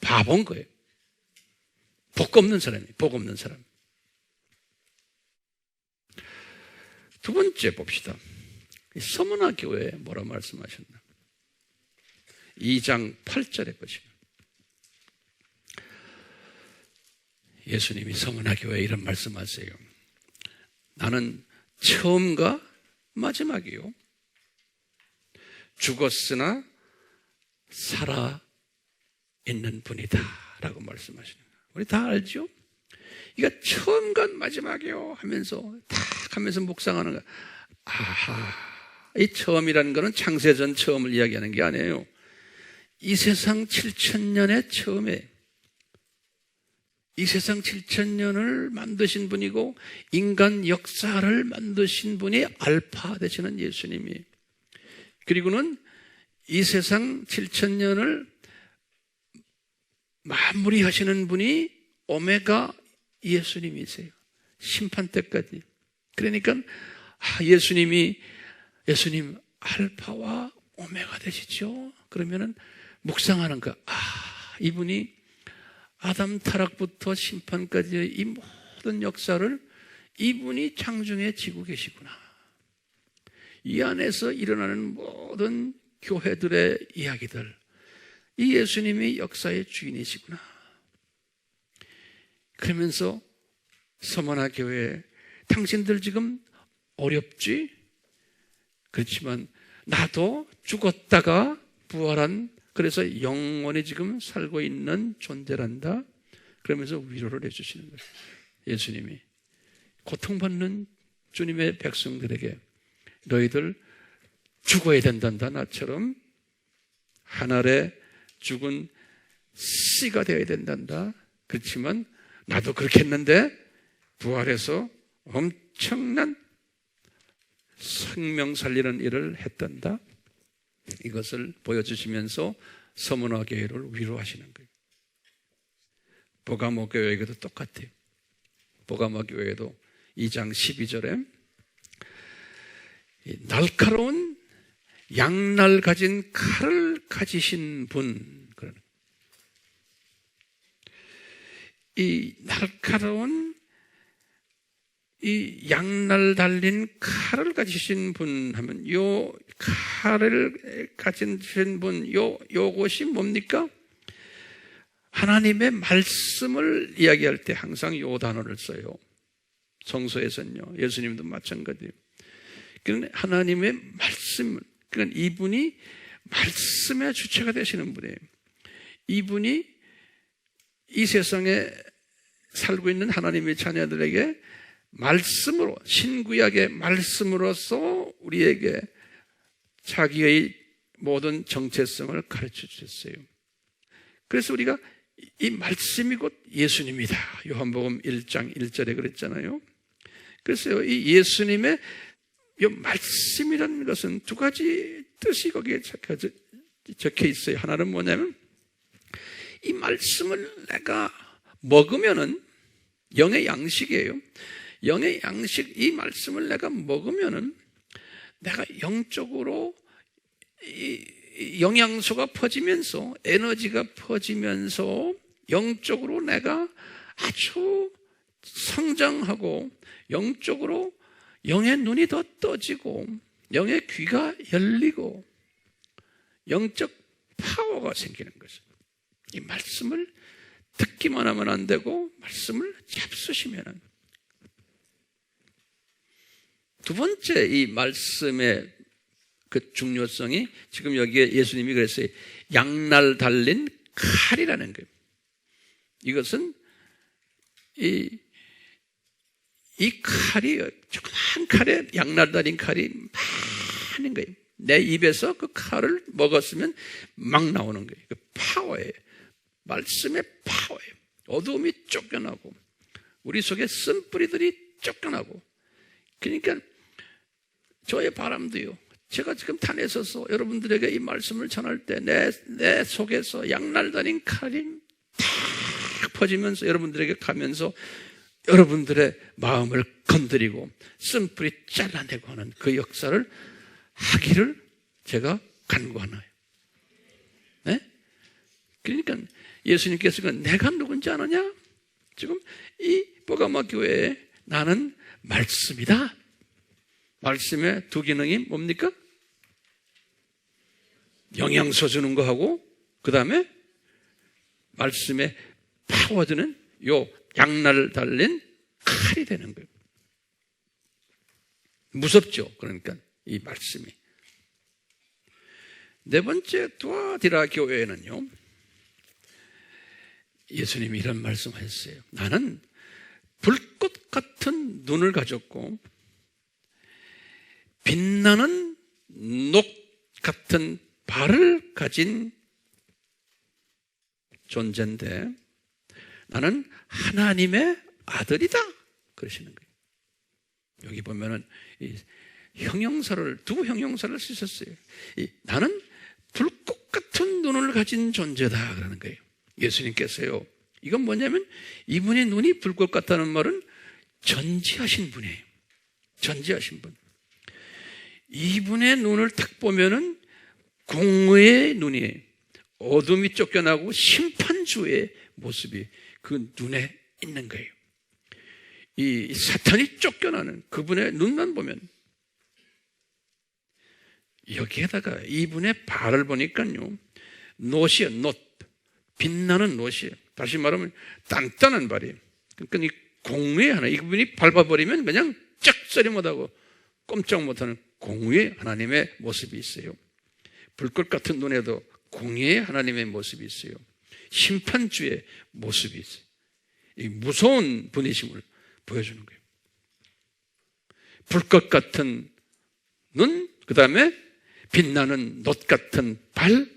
바본 거예요. 복 없는 사람이에요. 복 없는 사람. 두 번째 봅시다. 서문화 교회에 뭐라 말씀하셨나? 2장 8절에 보시면 예수님이 서문화 교회에 이런 말씀하세요. 나는 처음과 마지막이요, 죽었으나 살아 있는 분이다 라고 말씀하시는 거예요. 우리 다 알죠? 이거 처음과 마지막이요 하면서 딱 하면서 묵상하는 거예요. 이 처음이라는 거는 창세전 처음을 이야기하는 게 아니에요. 이 세상 7,000년의 처음에, 이 세상 7,000년을 만드신 분이고 인간 역사를 만드신 분이 알파 되시는 예수님이, 그리고는 이 세상 7,000년을 마무리하시는 분이 오메가 예수님이세요. 심판 때까지. 그러니까 예수님 알파와 오메가 되시죠. 그러면은 묵상하는 거, 이분이 아담 타락부터 심판까지의 이 모든 역사를 이분이 창중에 지고 계시구나. 이 안에서 일어나는 모든 교회들의 이야기들, 이 예수님이 역사의 주인이시구나. 그러면서 서문화 교회, 당신들 지금 어렵지? 그렇지만 나도 죽었다가 부활한, 그래서 영원히 지금 살고 있는 존재란다. 그러면서 위로를 해주시는 거예요. 예수님이 고통받는 주님의 백성들에게 너희들 죽어야 된단다. 나처럼 한 알에 죽은 씨가 되어야 된단다. 그렇지만 나도 그렇게 했는데 부활해서 엄청난 생명 살리는 일을 했단다. 이것을 보여주시면서 서문화 교회를 위로하시는 거예요. 보가모 교회에게도 똑같아요. 보가모 교회도 2장 12절에 날카로운 양날 가진 칼을 가지신 분, 이 날카로운 이 양날 달린 칼을 가지신 분 하면 요 칼을 가지신 분 요것이 뭡니까? 하나님의 말씀을 이야기할 때 항상 요 단어를 써요. 성서에서는요. 예수님도 마찬가지예요. 그러니까 하나님의 말씀을, 그러니까 이분이 말씀의 주체가 되시는 분이에요. 이분이 이 세상에 살고 있는 하나님의 자녀들에게 말씀으로, 신구약의 말씀으로서 우리에게 자기의 모든 정체성을 가르쳐 주셨어요. 그래서 우리가 이 말씀이 곧 예수님이다. 요한복음 1장 1절에 그랬잖아요. 그래서 이 예수님의 이 말씀이라는 것은 두 가지 뜻이 거기에 적혀 있어요. 하나는 뭐냐면 이 말씀을 내가 먹으면은 영의 양식이에요. 영의 양식, 이 말씀을 내가 먹으면은 내가 영적으로 이 영양소가 퍼지면서 에너지가 퍼지면서 영적으로 내가 아주 성장하고 영적으로 영의 눈이 더 떠지고 영의 귀가 열리고 영적 파워가 생기는 거죠. 이 말씀을 듣기만 하면 안 되고 말씀을 잡수시면은. 두 번째 이 말씀의 그 중요성이 지금 여기에 예수님이 그랬어요. 양날 달린 칼이라는 거예요. 이것은 이 칼이, 조그만 칼에 양날 달린 칼이 많은 거예요. 내 입에서 그 칼을 먹었으면 막 나오는 거예요. 그 파워예요. 말씀의 파워예요. 어두움이 쫓겨나고 우리 속에 쓴뿌리들이 쫓겨나고. 그러니까 저의 바람도요, 제가 지금 단에 서서 여러분들에게 이 말씀을 전할 때 내 속에서 양날 달린 칼이 탁 퍼지면서 여러분들에게 가면서 여러분들의 마음을 건드리고 쓴뿌리 잘라내고 하는 그 역사를 하기를 제가 간구하나요? 네? 그러니까 예수님께서 내가 누군지 아느냐? 지금 이 버가마 교회에 나는 말씀이다. 말씀의 두 기능이 뭡니까? 영양소 주는 거하고 그 다음에 말씀에 파워 주는 요 양날 달린 칼이 되는 거예요. 무섭죠? 그러니까 이 말씀이. 네 번째 두아디라 교회에는요, 예수님이 이런 말씀하셨어요. 나는 불꽃 같은 눈을 가졌고 빛나는 녹 같은 발을 가진 존재인데 나는 하나님의 아들이다 그러시는 거예요. 여기 보면은 이 형용사를, 두 형용사를 쓰셨어요. 나는 불꽃 같은 눈을 가진 존재다 그러는 거예요. 예수님께서요, 이건 뭐냐면 이분의 눈이 불꽃 같다는 말은 전지하신 분이에요. 전지하신 분. 이분의 눈을 딱 보면은 공의의 눈이에요. 어둠이 쫓겨나고 심판주의 모습이 그 눈에 있는 거예요. 이 사탄이 쫓겨나는 그분의 눈만 보면, 여기에다가 이분의 발을 보니까요, 놋이에요. 놋. 빛나는 놋이에요. 다시 말하면 단단한 발이에요. 그러니까 이 공의 하나, 이분이 밟아버리면 그냥 짝소리 못하고 꼼짝 못하는 공의의 하나님의 모습이 있어요. 불꽃 같은 눈에도 공의의 하나님의 모습이 있어요. 심판주의 모습이 있어요. 이 무서운 분이심을 보여주는 거예요. 불꽃 같은 눈, 그 다음에 빛나는 놋 같은 발,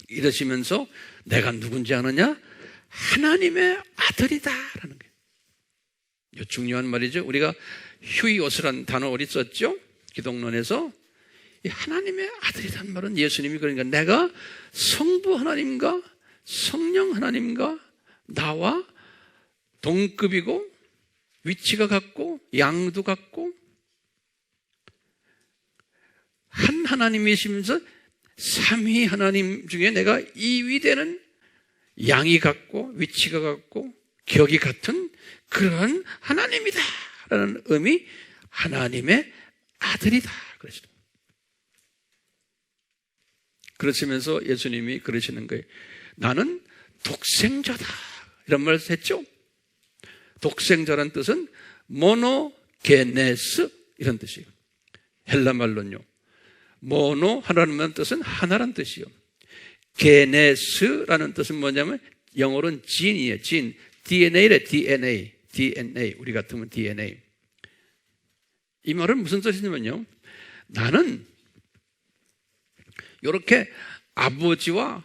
이러시면서 내가 누군지 아느냐? 하나님의 아들이다라는 거예요. 이 중요한 말이죠. 우리가 휴이오스라는 단어 우리 썼죠? 기독론에서. 이 하나님의 아들이란 말은 예수님이 그러니까 내가 성부 하나님과 성령 하나님과 나와 동급이고 위치가 같고 양도 같고 한 하나님이시면서 삼위 하나님 중에 내가 2위 되는 양이 같고 위치가 같고 격이 같은 그런 하나님이다 라는 의미, 하나님의 아들이다 그러시죠. 그러시면서 예수님이 그러시는 거예요. 나는 독생자다 이런 말을 했죠. 독생자란 뜻은 모노게네스 이런 뜻이에요. 헬라 말로는요, 모노 하나라는 뜻은 하나란 뜻이요, 게네스라는 뜻은 뭐냐면 영어로는 진이에요. 진, DNA래. DNA 우리 같으면 DNA. 이 말은 무슨 뜻이냐면요, 나는 이렇게 아버지와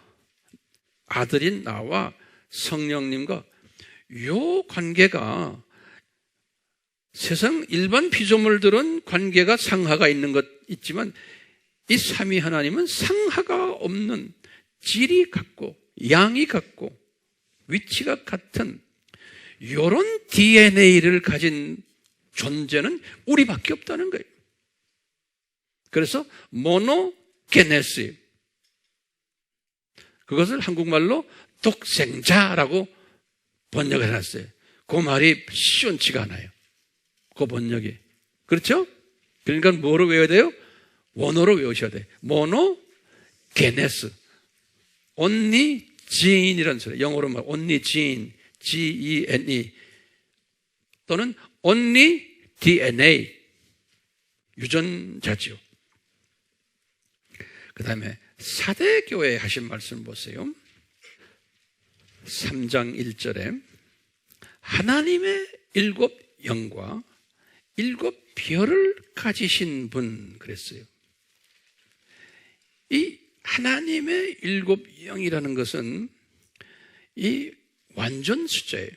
아들인 나와 성령님과 요 관계가 세상 일반 피조물들은 관계가 상하가 있는 것 있지만 이 삼위 하나님은 상하가 없는, 질이 같고 양이 같고 위치가 같은 이런 DNA를 가진 존재는 우리밖에 없다는 거예요. 그래서 모노게네스, 그것을 한국말로 독생자라고 번역을 해놨어요. 그 말이 시원치가 않아요, 그 번역이. 그렇죠? 그러니까 뭐로 외워야 돼요? 원어로 외우셔야 돼요. 모노게네스, only gene이라는 소리, 영어로 말 only gene, Gene, 또는 only DNA, 유전자지요. 그 다음에 사대교회 하신 말씀 보세요. 3장 1절에 하나님의 7 영과 7 별을 가지신 분 그랬어요. 이 하나님의 7 영이라는 것은 이 완전 숫자예요.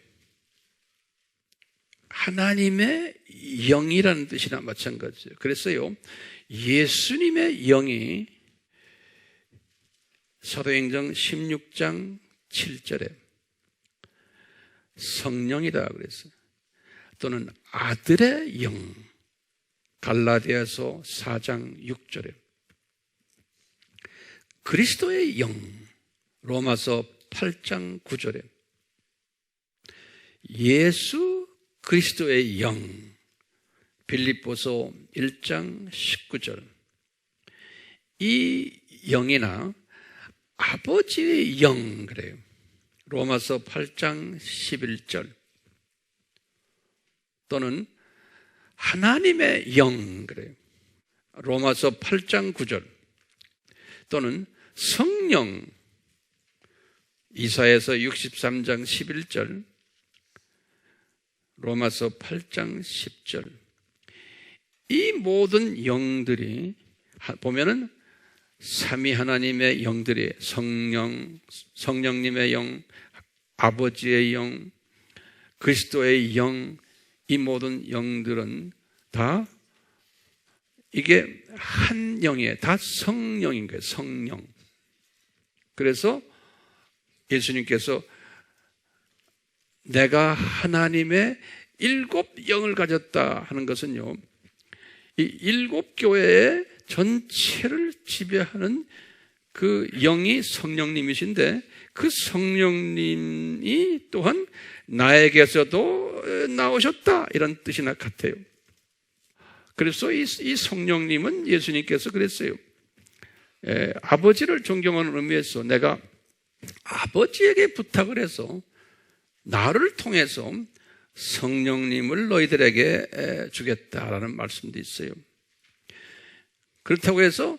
하나님의 영이라는 뜻이나 마찬가지예요. 그랬어요. 예수님의 영이 사도행전 16장 7절에 성령이다 그랬어요. 또는 아들의 영, 갈라디아서 4장 6절에 그리스도의 영, 로마서 8장 9절에 예수 그리스도의 영, 빌립보서 1장 19절. 이 영이나 아버지의 영 그래요. 로마서 8장 11절. 또는 하나님의 영 그래요. 로마서 8장 9절. 또는 성령, 이사야서 63장 11절, 로마서 8장 10절. 이 모든 영들이 보면은 삼위 하나님의 영들이 성령님의 영, 아버지의 영, 그리스도의 영, 이 모든 영들은 다 이게 한 영이에요. 다 성령인 거예요. 성령. 그래서 예수님께서 내가 하나님의 7 영을 가졌다 하는 것은요, 이 7 교회의 전체를 지배하는 그 영이 성령님이신데 그 성령님이 또한 나에게서도 나오셨다 이런 뜻이나 같아요. 그래서 이 성령님은 예수님께서 그랬어요. 아버지를 존경하는 의미에서 내가 아버지에게 부탁을 해서 나를 통해서 성령님을 너희들에게 주겠다라는 말씀도 있어요. 그렇다고 해서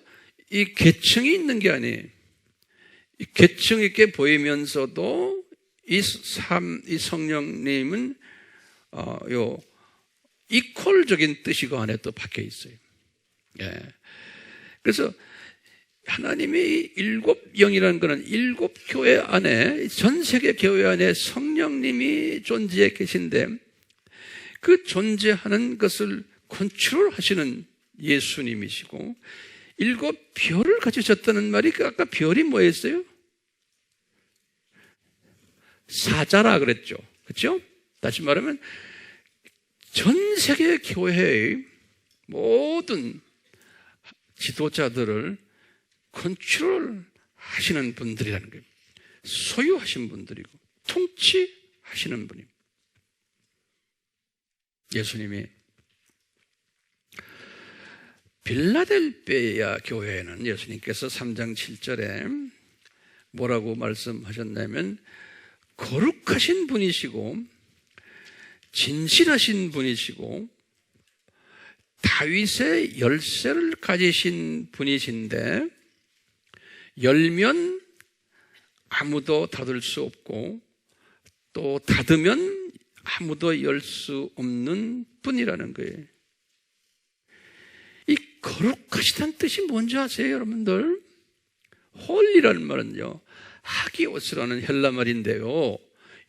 이 계층이 있는 게 아니에요. 이 계층 있게 보이면서도 이 성령님은 이퀄적인 뜻이 그 안에 또 박혀 있어요. 예. 그래서 하나님이 7 영이라는 것은 7 교회 안에, 전 세계 교회 안에 성령님이 존재해 계신데 그 존재하는 것을 컨트롤 하시는 예수님이시고 7 별을 가지셨다는 말이 아까 별이 뭐였어요? 사자라 그랬죠. 그렇죠? 다시 말하면 전 세계 교회의 모든 지도자들을 컨트롤 하시는 분들이라는 거예요. 소유하신 분들이고 통치하시는 하시는 분이. 예수님이 빌라델베아 교회에는 예수님께서 3장 7절에 뭐라고 말씀하셨냐면 거룩하신 분이시고 진실하신 분이시고 다윗의 열쇠를 가지신 분이신데 열면 아무도 닫을 수 없고 또 닫으면 아무도 열 수 없는 분이라는 거예요. 이 거룩하시다는 뜻이 뭔지 아세요, 여러분들? 홀리라는 말은요, 하기오스라는 헬라 말인데요,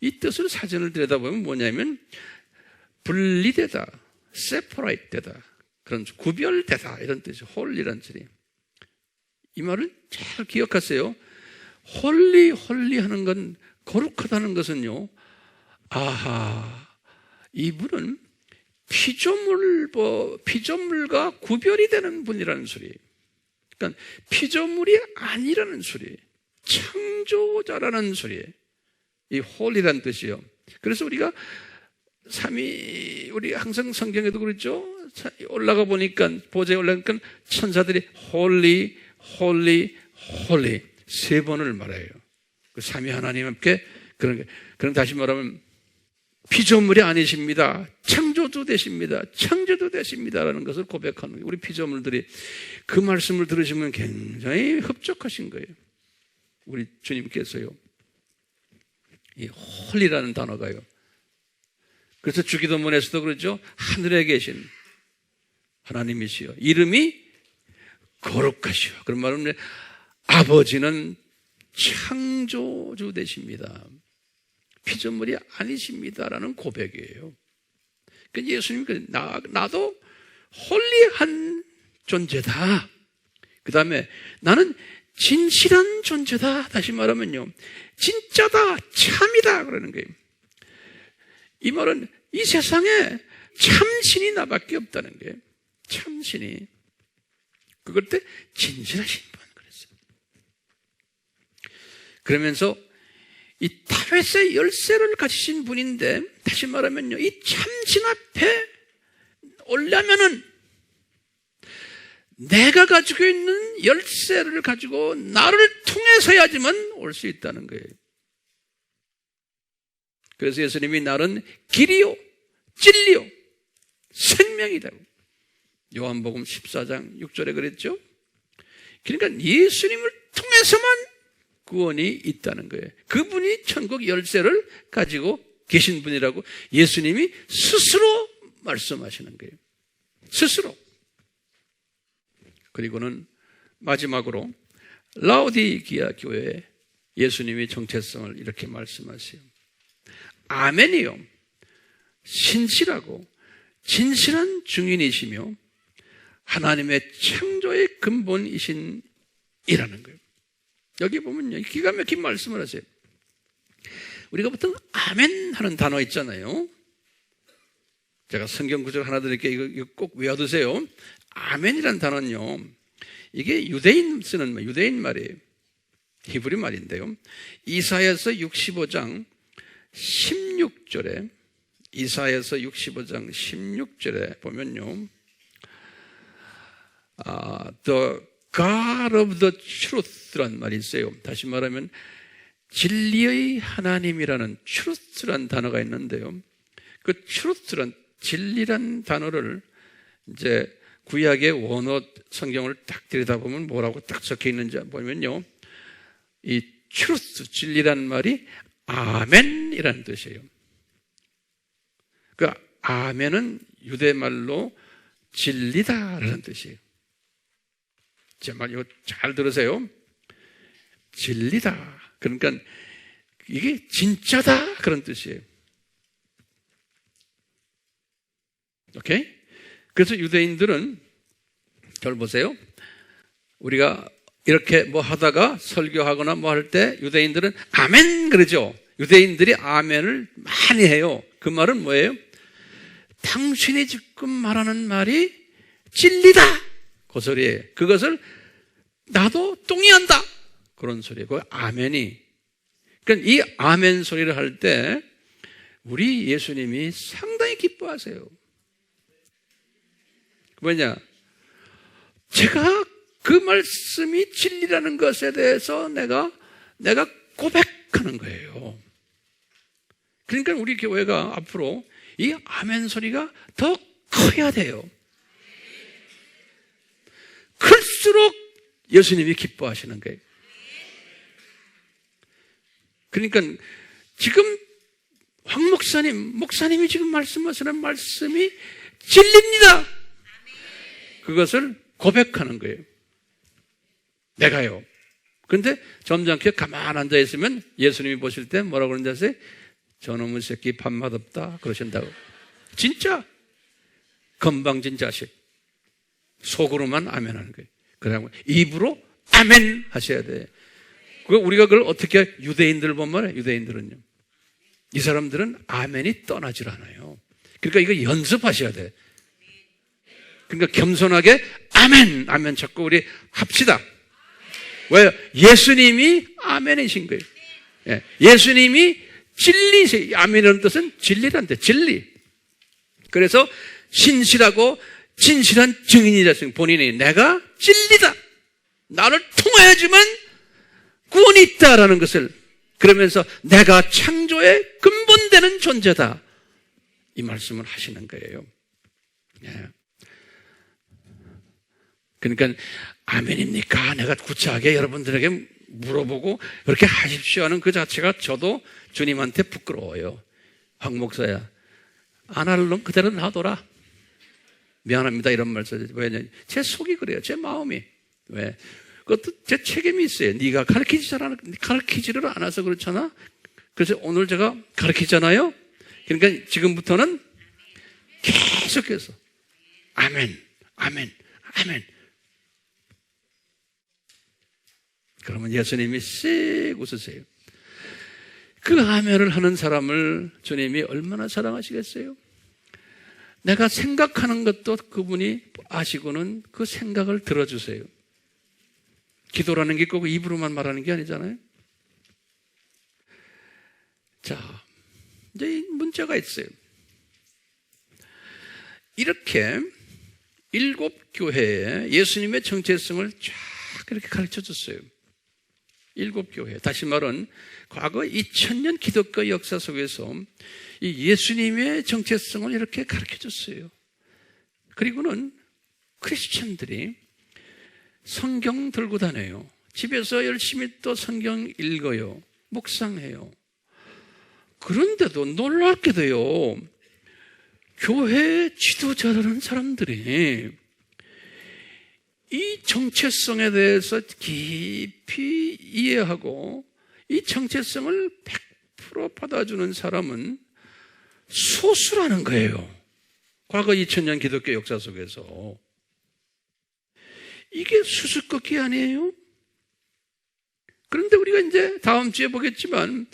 이 뜻을 사전을 들여다보면 뭐냐면 분리되다, separate 되다, 그런 구별되다 이런 뜻이에요. 홀리라는 뜻이. 이 말을 잘 기억하세요. 홀리 하는 건, 거룩하다는 것은요, 아하, 이분은 피조물과 구별이 되는 분이라는 소리예요. 그러니까 피조물이 아니라는 소리예요. 창조자라는 소리예요. 이 홀리라는 뜻이요. 그래서 우리가 우리 항상 성경에도 그렇죠. 올라가 보니까, 보좌에 올라가니까 천사들이 홀리, 홀리, 홀리 세 번을 말해요. 그 삼위 하나님께 그런 다시 말하면 피조물이 아니십니다. 창조주 되십니다. 창조주 되십니다라는 것을 고백하는 거예요. 우리 피조물들이 그 말씀을 들으시면 굉장히 흡족하신 거예요. 우리 주님께서요. 이 홀리라는 단어가요. 그래서 주기도문에서도 그러죠. 하늘에 계신 하나님이시여. 이름이 거룩하시오. 그런 말은 아버지는 창조주 되십니다. 피조물이 아니십니다라는 고백이에요. 그러니까 예수님, 나도 홀리한 존재다. 그 다음에 나는 진실한 존재다. 다시 말하면요, 진짜다, 참이다 그러는 거예요. 이 말은 이 세상에 참신이 나밖에 없다는 거예요. 참신이. 그걸 때 진실하신 분 그랬어요. 그러면서 이 다윗의 열쇠를 가지신 분인데, 다시 말하면요, 이 참신 앞에 오려면은 내가 가지고 있는 열쇠를 가지고 나를 통해서야지만 올 수 있다는 거예요. 그래서 예수님이 나는 길이요, 진리요, 생명이다. 요한복음 14장 6절에 그랬죠. 그러니까 예수님을 통해서만 구원이 있다는 거예요. 그분이 천국 열쇠를 가지고 계신 분이라고 예수님이 스스로 말씀하시는 거예요. 스스로. 그리고는 마지막으로 라오디기아 교회에 예수님이 정체성을 이렇게 말씀하세요. 아멘이요, 신실하고 진실한 증인이시며 하나님의 창조의 근본이신 이라는 거예요. 여기 보면요, 기가 막힌 말씀을 하세요. 우리가 보통 아멘 하는 단어 있잖아요. 제가 성경 구절 하나 드릴게요. 이거 꼭 외워두세요. 아멘이라는 단어는요, 이게 유대인 쓰는 말, 유대인 말이에요. 히브리 말인데요. 이사야서 65장 16절에, 이사야서 65장 16절에 보면요, The God of the truth란 말이 있어요. 다시 말하면 진리의 하나님이라는 truth란 단어가 있는데요. 그 truth란, 진리란 단어를 이제 구약의 원어 성경을 딱 들여다보면 뭐라고 딱 적혀 있는지 보면요, 이 truth, 진리란 말이 아멘이라는 뜻이에요. 그 아멘은 유대말로 진리다라는 뜻이에요. 제 말 이거 잘 들으세요. 진리다. 그러니까 이게 진짜다 그런 뜻이에요. 오케이? 그래서 유대인들은, 잘 보세요. 우리가 이렇게 뭐 하다가 설교하거나 뭐 할 때 유대인들은 아멘 그러죠. 유대인들이 아멘을 많이 해요. 그 말은 뭐예요? 당신이 지금 말하는 말이 진리다 그 소리예요. 그것을 나도 동의한다 그런 소리예요. 그 아멘이. 그러니까 이 아멘 소리를 할 때 우리 예수님이 상당히 기뻐하세요. 왜냐? 제가 그 말씀이 진리라는 것에 대해서 내가 고백하는 거예요. 그러니까 우리 교회가 앞으로 이 아멘 소리가 더 커야 돼요. 클수록 예수님이 기뻐하시는 거예요. 그러니까 지금 황 목사님이 지금 말씀하시는 말씀이 진리입니다. 그것을 고백하는 거예요. 내가요. 그런데 점잖게 가만 앉아 있으면 예수님이 보실 때 뭐라고 그러는지 아세요? 저놈의 새끼 밥맛 없다 그러신다고. 진짜 건방진 자식. 속으로만 아멘 하는 거예요. 그러면 입으로 아멘 하셔야 돼. 우리가 그걸 어떻게 유대인들 보면 유대인들은요. 이 사람들은 아멘이 떠나질 않아요. 그러니까 이거 연습하셔야 돼. 그러니까 겸손하게 아멘, 아멘 자꾸 우리 합시다. 왜요? 예수님이 아멘이신 거예요. 예. 예수님이 진리세요. 아멘이라는 뜻은 진리란데, 진리. 그래서 신실하고 진실한 증인이라서 본인이 내가 진리다. 나를 통하여야지만 구원이 있다라는 것을 그러면서 내가 창조의 근본되는 존재다. 이 말씀을 하시는 거예요. 예. 그러니까 아멘입니까? 내가 구차하게 여러분들에게 물어보고 그렇게 하십시오 하는 그 자체가 저도 주님한테 부끄러워요. 황 목사야, 안 할 놈 그대로 놔둬라. 미안합니다 이런 말씀. 왜냐면 제 속이 그래요. 제 마음이. 왜? 그것도 제 책임이 있어요. 네가 가르치지를 않아서 그렇잖아. 그래서 오늘 제가 가르치잖아요. 그러니까 지금부터는 계속해서 아멘, 아멘, 아멘. 그러면 예수님이 씩 웃으세요. 그 아멘을 하는 사람을 주님이 얼마나 사랑하시겠어요? 내가 생각하는 것도 그분이 아시고는 그 생각을 들어주세요. 기도라는 게 꼭 입으로만 말하는 게 아니잖아요. 자, 이제 문제가 있어요. 이렇게 7교회에 예수님의 정체성을 쫙 이렇게 가르쳐 줬어요. 7교회. 다시 말은 과거 2000년 기독교 역사 속에서 이 예수님의 정체성을 이렇게 가르쳐 줬어요. 그리고는 크리스천들이 성경 들고 다녀요. 집에서 열심히 또 성경 읽어요. 묵상해요. 그런데도 놀랍게도요, 교회 지도자라는 사람들이 이 정체성에 대해서 깊이 이해하고 이 정체성을 100% 받아주는 사람은 소수라는 거예요. 과거 2000년 기독교 역사 속에서. 이게 수수께끼 아니에요? 그런데 우리가 이제 다음 주에 보겠지만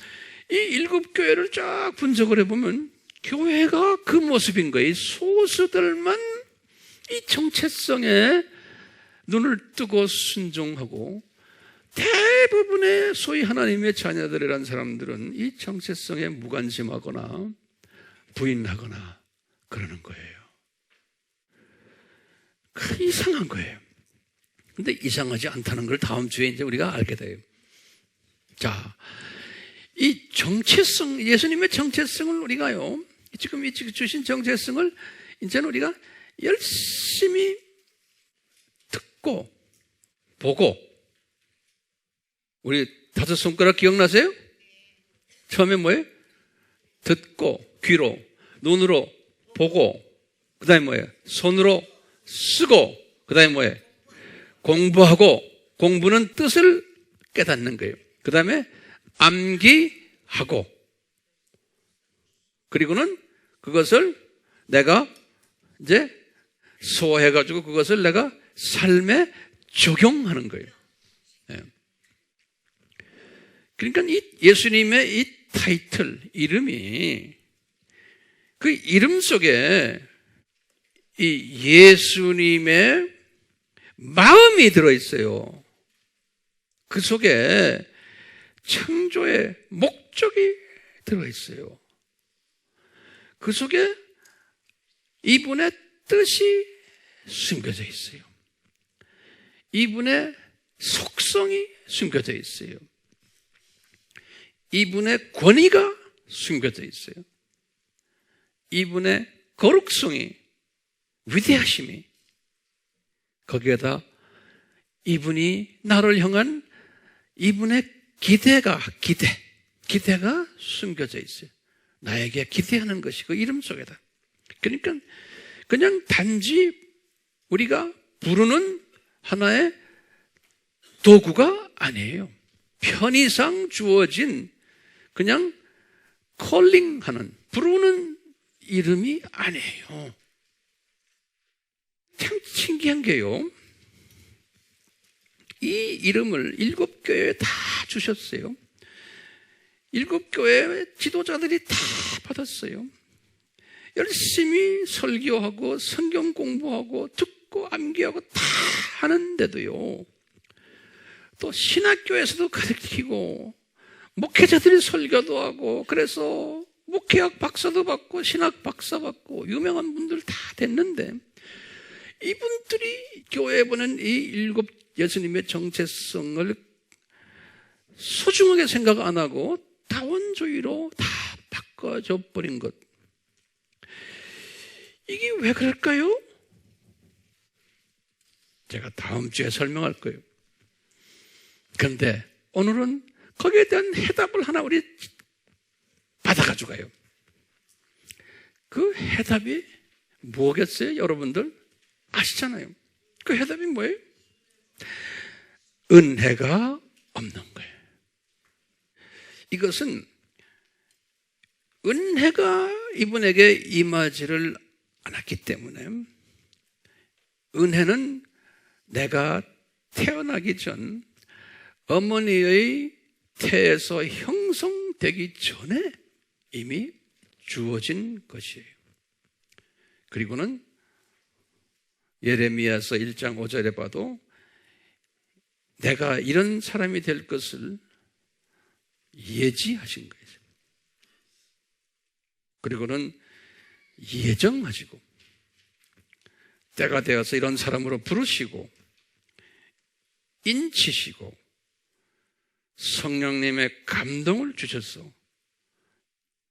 이 7교회를 쫙 분석을 해보면 교회가 그 모습인 거예요. 소수들만 이 정체성에 눈을 뜨고 순종하고 대부분의 소위 하나님의 자녀들이라는 사람들은 이 정체성에 무관심하거나 부인하거나 그러는 거예요. 그 이상한 거예요. 근데 이상하지 않다는 걸 다음 주에 이제 우리가 알게 돼요. 자, 이 정체성, 예수님의 정체성을 우리가요, 지금 이 주신 정체성을 이제는 우리가 열심히 듣고, 보고, 우리 5손가락 기억나세요? 처음에 뭐예요? 듣고, 귀로, 눈으로 보고, 그 다음에 뭐예요? 손으로 쓰고, 그 다음에 뭐예요? 공부하고, 공부는 뜻을 깨닫는 거예요. 그 다음에 암기하고, 그리고는 그것을 내가 이제 소화해가지고 그것을 내가 삶에 적용하는 거예요. 네. 그러니까 이 예수님의 이 타이틀, 이름이 그 이름 속에 이 예수님의 마음이 들어있어요. 그 속에 창조의 목적이 들어있어요. 그 속에 이분의 뜻이 숨겨져 있어요. 이분의 속성이 숨겨져 있어요. 이분의 권위가 숨겨져 있어요. 이분의 거룩성이, 위대하심이, 거기에다 이분이 나를 향한 이분의 기대가 숨겨져 있어요. 나에게 기대하는 것이 그 이름 속에다. 그러니까 그냥 단지 우리가 부르는 하나의 도구가 아니에요. 편의상 주어진 그냥 콜링하는, 부르는 이름이 아니에요. 참 신기한 게요, 이 이름을 7교회에 다 주셨어요. 7교회 지도자들이 다 받았어요. 열심히 설교하고 성경 공부하고 듣고 암기하고 다 하는데도요, 또 신학교에서도 가르치고 목회자들이 설교도 하고, 그래서 목회학 박사도 받고 신학 박사 받고 유명한 분들 다 됐는데, 이분들이 교회에 보낸 이 7 예수님의 정체성을 소중하게 생각 안 하고 다원주의로 다 바꿔줘 버린 것, 이게 왜 그럴까요? 제가 다음 주에 설명할 거예요. 그런데 오늘은 거기에 대한 해답을 하나 우리 받아가지고 가요. 그 해답이 뭐겠어요? 여러분들 아시잖아요. 그 해답이 뭐예요? 은혜가 없는 거예요. 이것은 은혜가 이분에게 임하지를 않았기 때문에, 은혜는 내가 태어나기 전 어머니의 태에서 형성되기 전에 이미 주어진 것이에요. 그리고는 예레미야서 1장 5절에 봐도 내가 이런 사람이 될 것을 예지하신 거예요. 그리고는 예정하시고 때가 되어서 이런 사람으로 부르시고 인치시고 성령님의 감동을 주셔서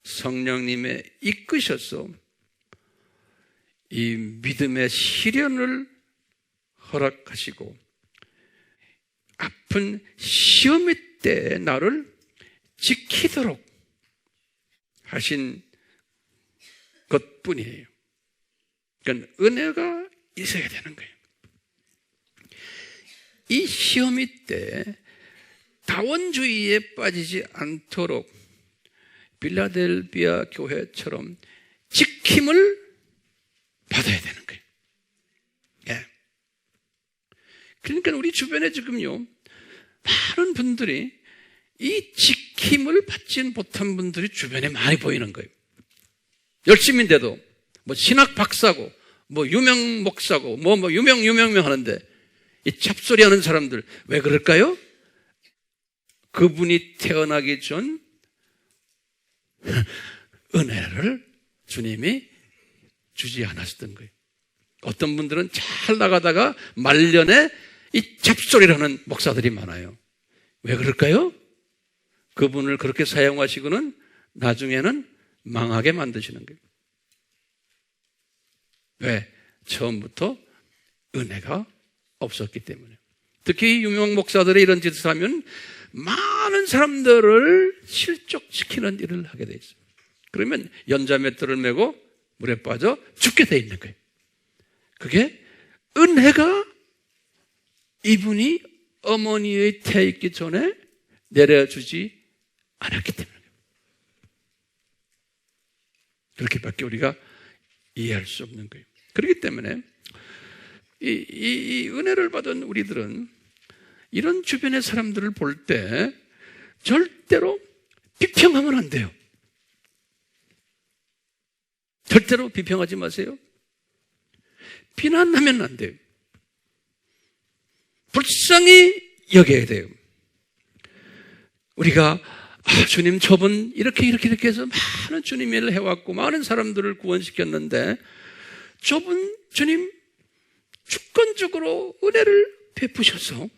성령님의 이끄셔서 이 믿음의 시련을 허락하시고 아픈 시험의 때에 나를 지키도록 하신 것뿐이에요. 그러니까 은혜가 있어야 되는 거예요. 이 시험의 때 다원주의에 빠지지 않도록 빌라델비아 교회처럼 지킴을 받아야 되는 거예요. 예. 그러니까 우리 주변에 지금요, 많은 분들이 이 지킴을 받지 못한 분들이 주변에 많이 보이는 거예요. 열심인데도 뭐 신학 박사고 뭐 유명 목사고 뭐 유명 하는데 이 잡소리 하는 사람들, 왜 그럴까요? 그분이 태어나기 전 은혜를 주님이 주지 않았던 거예요. 어떤 분들은 잘 나가다가 말년에 이 잡소리를 하는 목사들이 많아요. 왜 그럴까요? 그분을 그렇게 사용하시고는 나중에는 망하게 만드시는 거예요. 왜? 처음부터 은혜가 없었기 때문에. 특히 유명 목사들이 이런 짓을 하면 많은 사람들을 실족시키는 일을 하게 돼 있어요. 그러면 연자맷돌을 메고 물에 빠져 죽게 돼 있는 거예요. 그게 은혜가 이분이 어머니의 태에 있기 전에 내려주지 않았기 때문에. 그렇게밖에 우리가 이해할 수 없는 거예요. 그렇기 때문에 이 은혜를 받은 우리들은 이런 주변의 사람들을 볼 때 절대로 비평하면 안 돼요. 절대로 비평하지 마세요. 비난하면 안 돼요. 불쌍히 여겨야 돼요. 우리가 주님 저분 이렇게 해서 많은 주님 일을 해왔고 많은 사람들을 구원시켰는데 저분 주님 주권적으로 은혜를 베푸셔서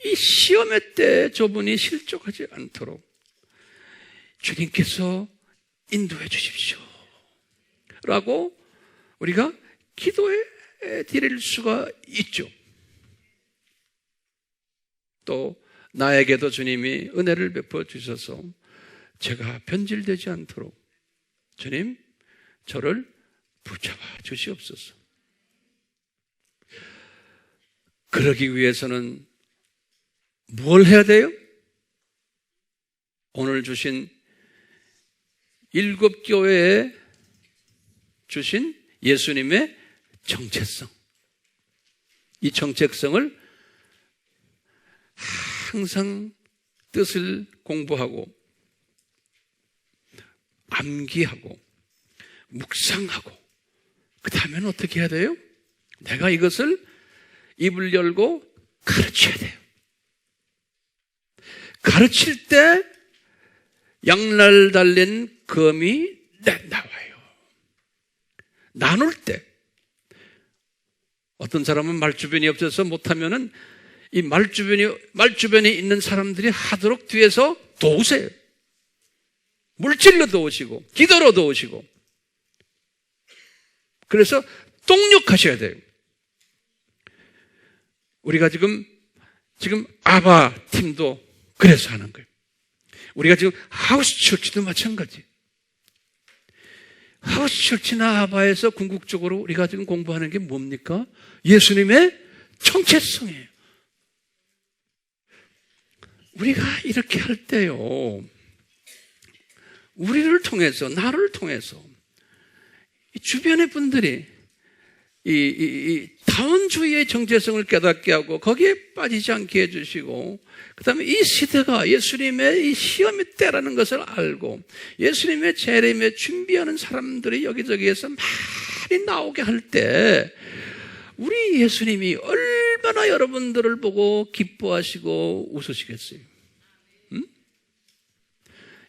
이 시험의 때 저분이 실족하지 않도록 주님께서 인도해 주십시오 라고 우리가 기도해 드릴 수가 있죠. 또 나에게도 주님이 은혜를 베풀어 주셔서 제가 변질되지 않도록 주님 저를 붙잡아 주시옵소서. 그러기 위해서는 뭘 해야 돼요? 오늘 주신 7 교회에 주신 예수님의 정체성, 이 정체성을 항상 뜻을 공부하고 암기하고 묵상하고 그 다음에는 어떻게 해야 돼요? 내가 이것을 입을 열고 가르쳐야 돼요. 가르칠 때 양날 달린 검이 나와요. 나눌 때 어떤 사람은 말주변이 없어서 못하면은 이 말주변에 있는 사람들이 하도록 뒤에서 도우세요. 물질로 도우시고 기도로 도우시고 그래서 동력하셔야 돼요. 우리가 지금 아바 팀도 그래서 하는 거예요. 우리가 지금 하우스처치도 마찬가지. 하우스처치나 아바에서 궁극적으로 우리가 지금 공부하는 게 뭡니까? 예수님의 정체성이에요. 우리가 이렇게 할 때요, 우리를 통해서, 나를 통해서 주변의 분들이 이 다원주의의 정체성을 깨닫게 하고 거기에 빠지지 않게 해주시고, 그 다음에 이 시대가 예수님의 이 시험의 때라는 것을 알고 예수님의 재림에 준비하는 사람들이 여기저기에서 많이 나오게 할 때 우리 예수님이 얼마나 여러분들을 보고 기뻐하시고 웃으시겠어요? 응?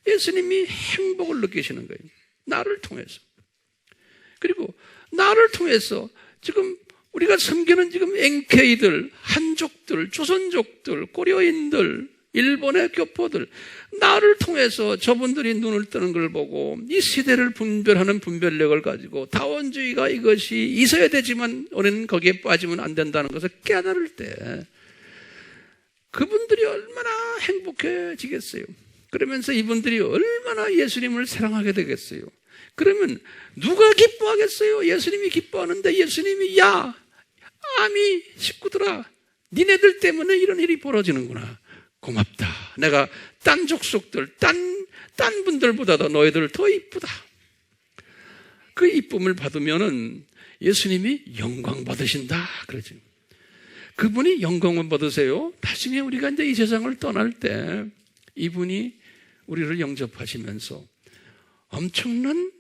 예수님이 행복을 느끼시는 거예요. 나를 통해서. 그리고 나를 통해서 지금 우리가 섬기는 지금 NK들, 한족들, 조선족들, 고려인들, 일본의 교포들, 나를 통해서 저분들이 눈을 뜨는 걸 보고 이 시대를 분별하는 분별력을 가지고 다원주의가 이것이 있어야 되지만 우리는 거기에 빠지면 안 된다는 것을 깨달을 때 그분들이 얼마나 행복해지겠어요. 그러면서 이분들이 얼마나 예수님을 사랑하게 되겠어요. 그러면 누가 기뻐하겠어요? 예수님이 기뻐하는데 예수님이 야 아미 식구들아 니네들 때문에 이런 일이 벌어지는구나. 고맙다. 내가 딴 족속들, 딴 분들보다도 너희들 더 이쁘다. 그 이쁨을 받으면은 예수님이 영광 받으신다. 그러죠. 그분이 영광을 받으세요. 나중에 우리가 이제 이 세상을 떠날 때 이분이 우리를 영접하시면서 엄청난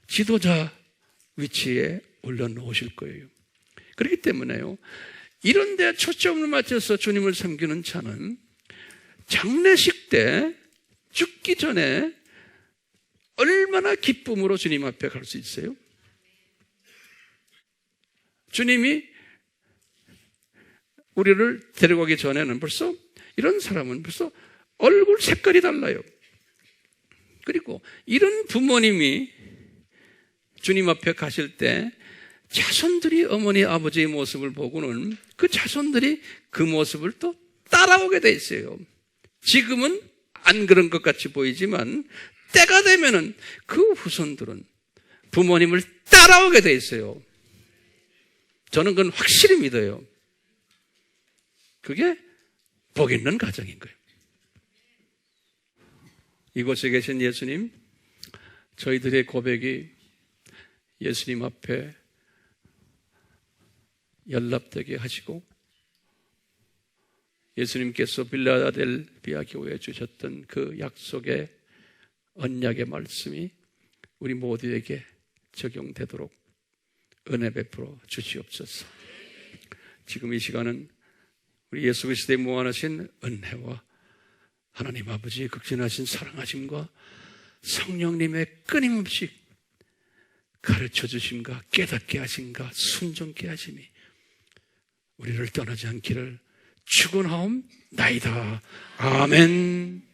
지도자 위치에 올려놓으실 거예요. 그렇기 때문에요, 이런 데 초점을 맞춰서 주님을 섬기는 자는 장례식 때 죽기 전에 얼마나 기쁨으로 주님 앞에 갈 수 있어요? 주님이 우리를 데려가기 전에는 벌써 이런 사람은 벌써 얼굴 색깔이 달라요. 그리고 이런 부모님이 주님 앞에 가실 때 자손들이 어머니 아버지의 모습을 보고는 그 자손들이 그 모습을 또 따라오게 돼 있어요. 지금은 안 그런 것 같이 보이지만 때가 되면은 그 후손들은 부모님을 따라오게 돼 있어요. 저는 그건 확실히 믿어요. 그게 복 있는 가정인 거예요. 이곳에 계신 예수님, 저희들의 고백이 예수님 앞에 연락되게 하시고 예수님께서 빌라델비아 교회에 주셨던 그 약속의 언약의 말씀이 우리 모두에게 적용되도록 은혜 베풀어 주시옵소서. 지금 이 시간은 우리 예수 그리스도의 무한하신 은혜와 하나님 아버지의 극진하신 사랑하심과 성령님의 끊임없이 가르쳐 주심과 깨닫게 하심과 순종케 하심이 우리를 떠나지 않기를 축원하옵나이다. 아멘.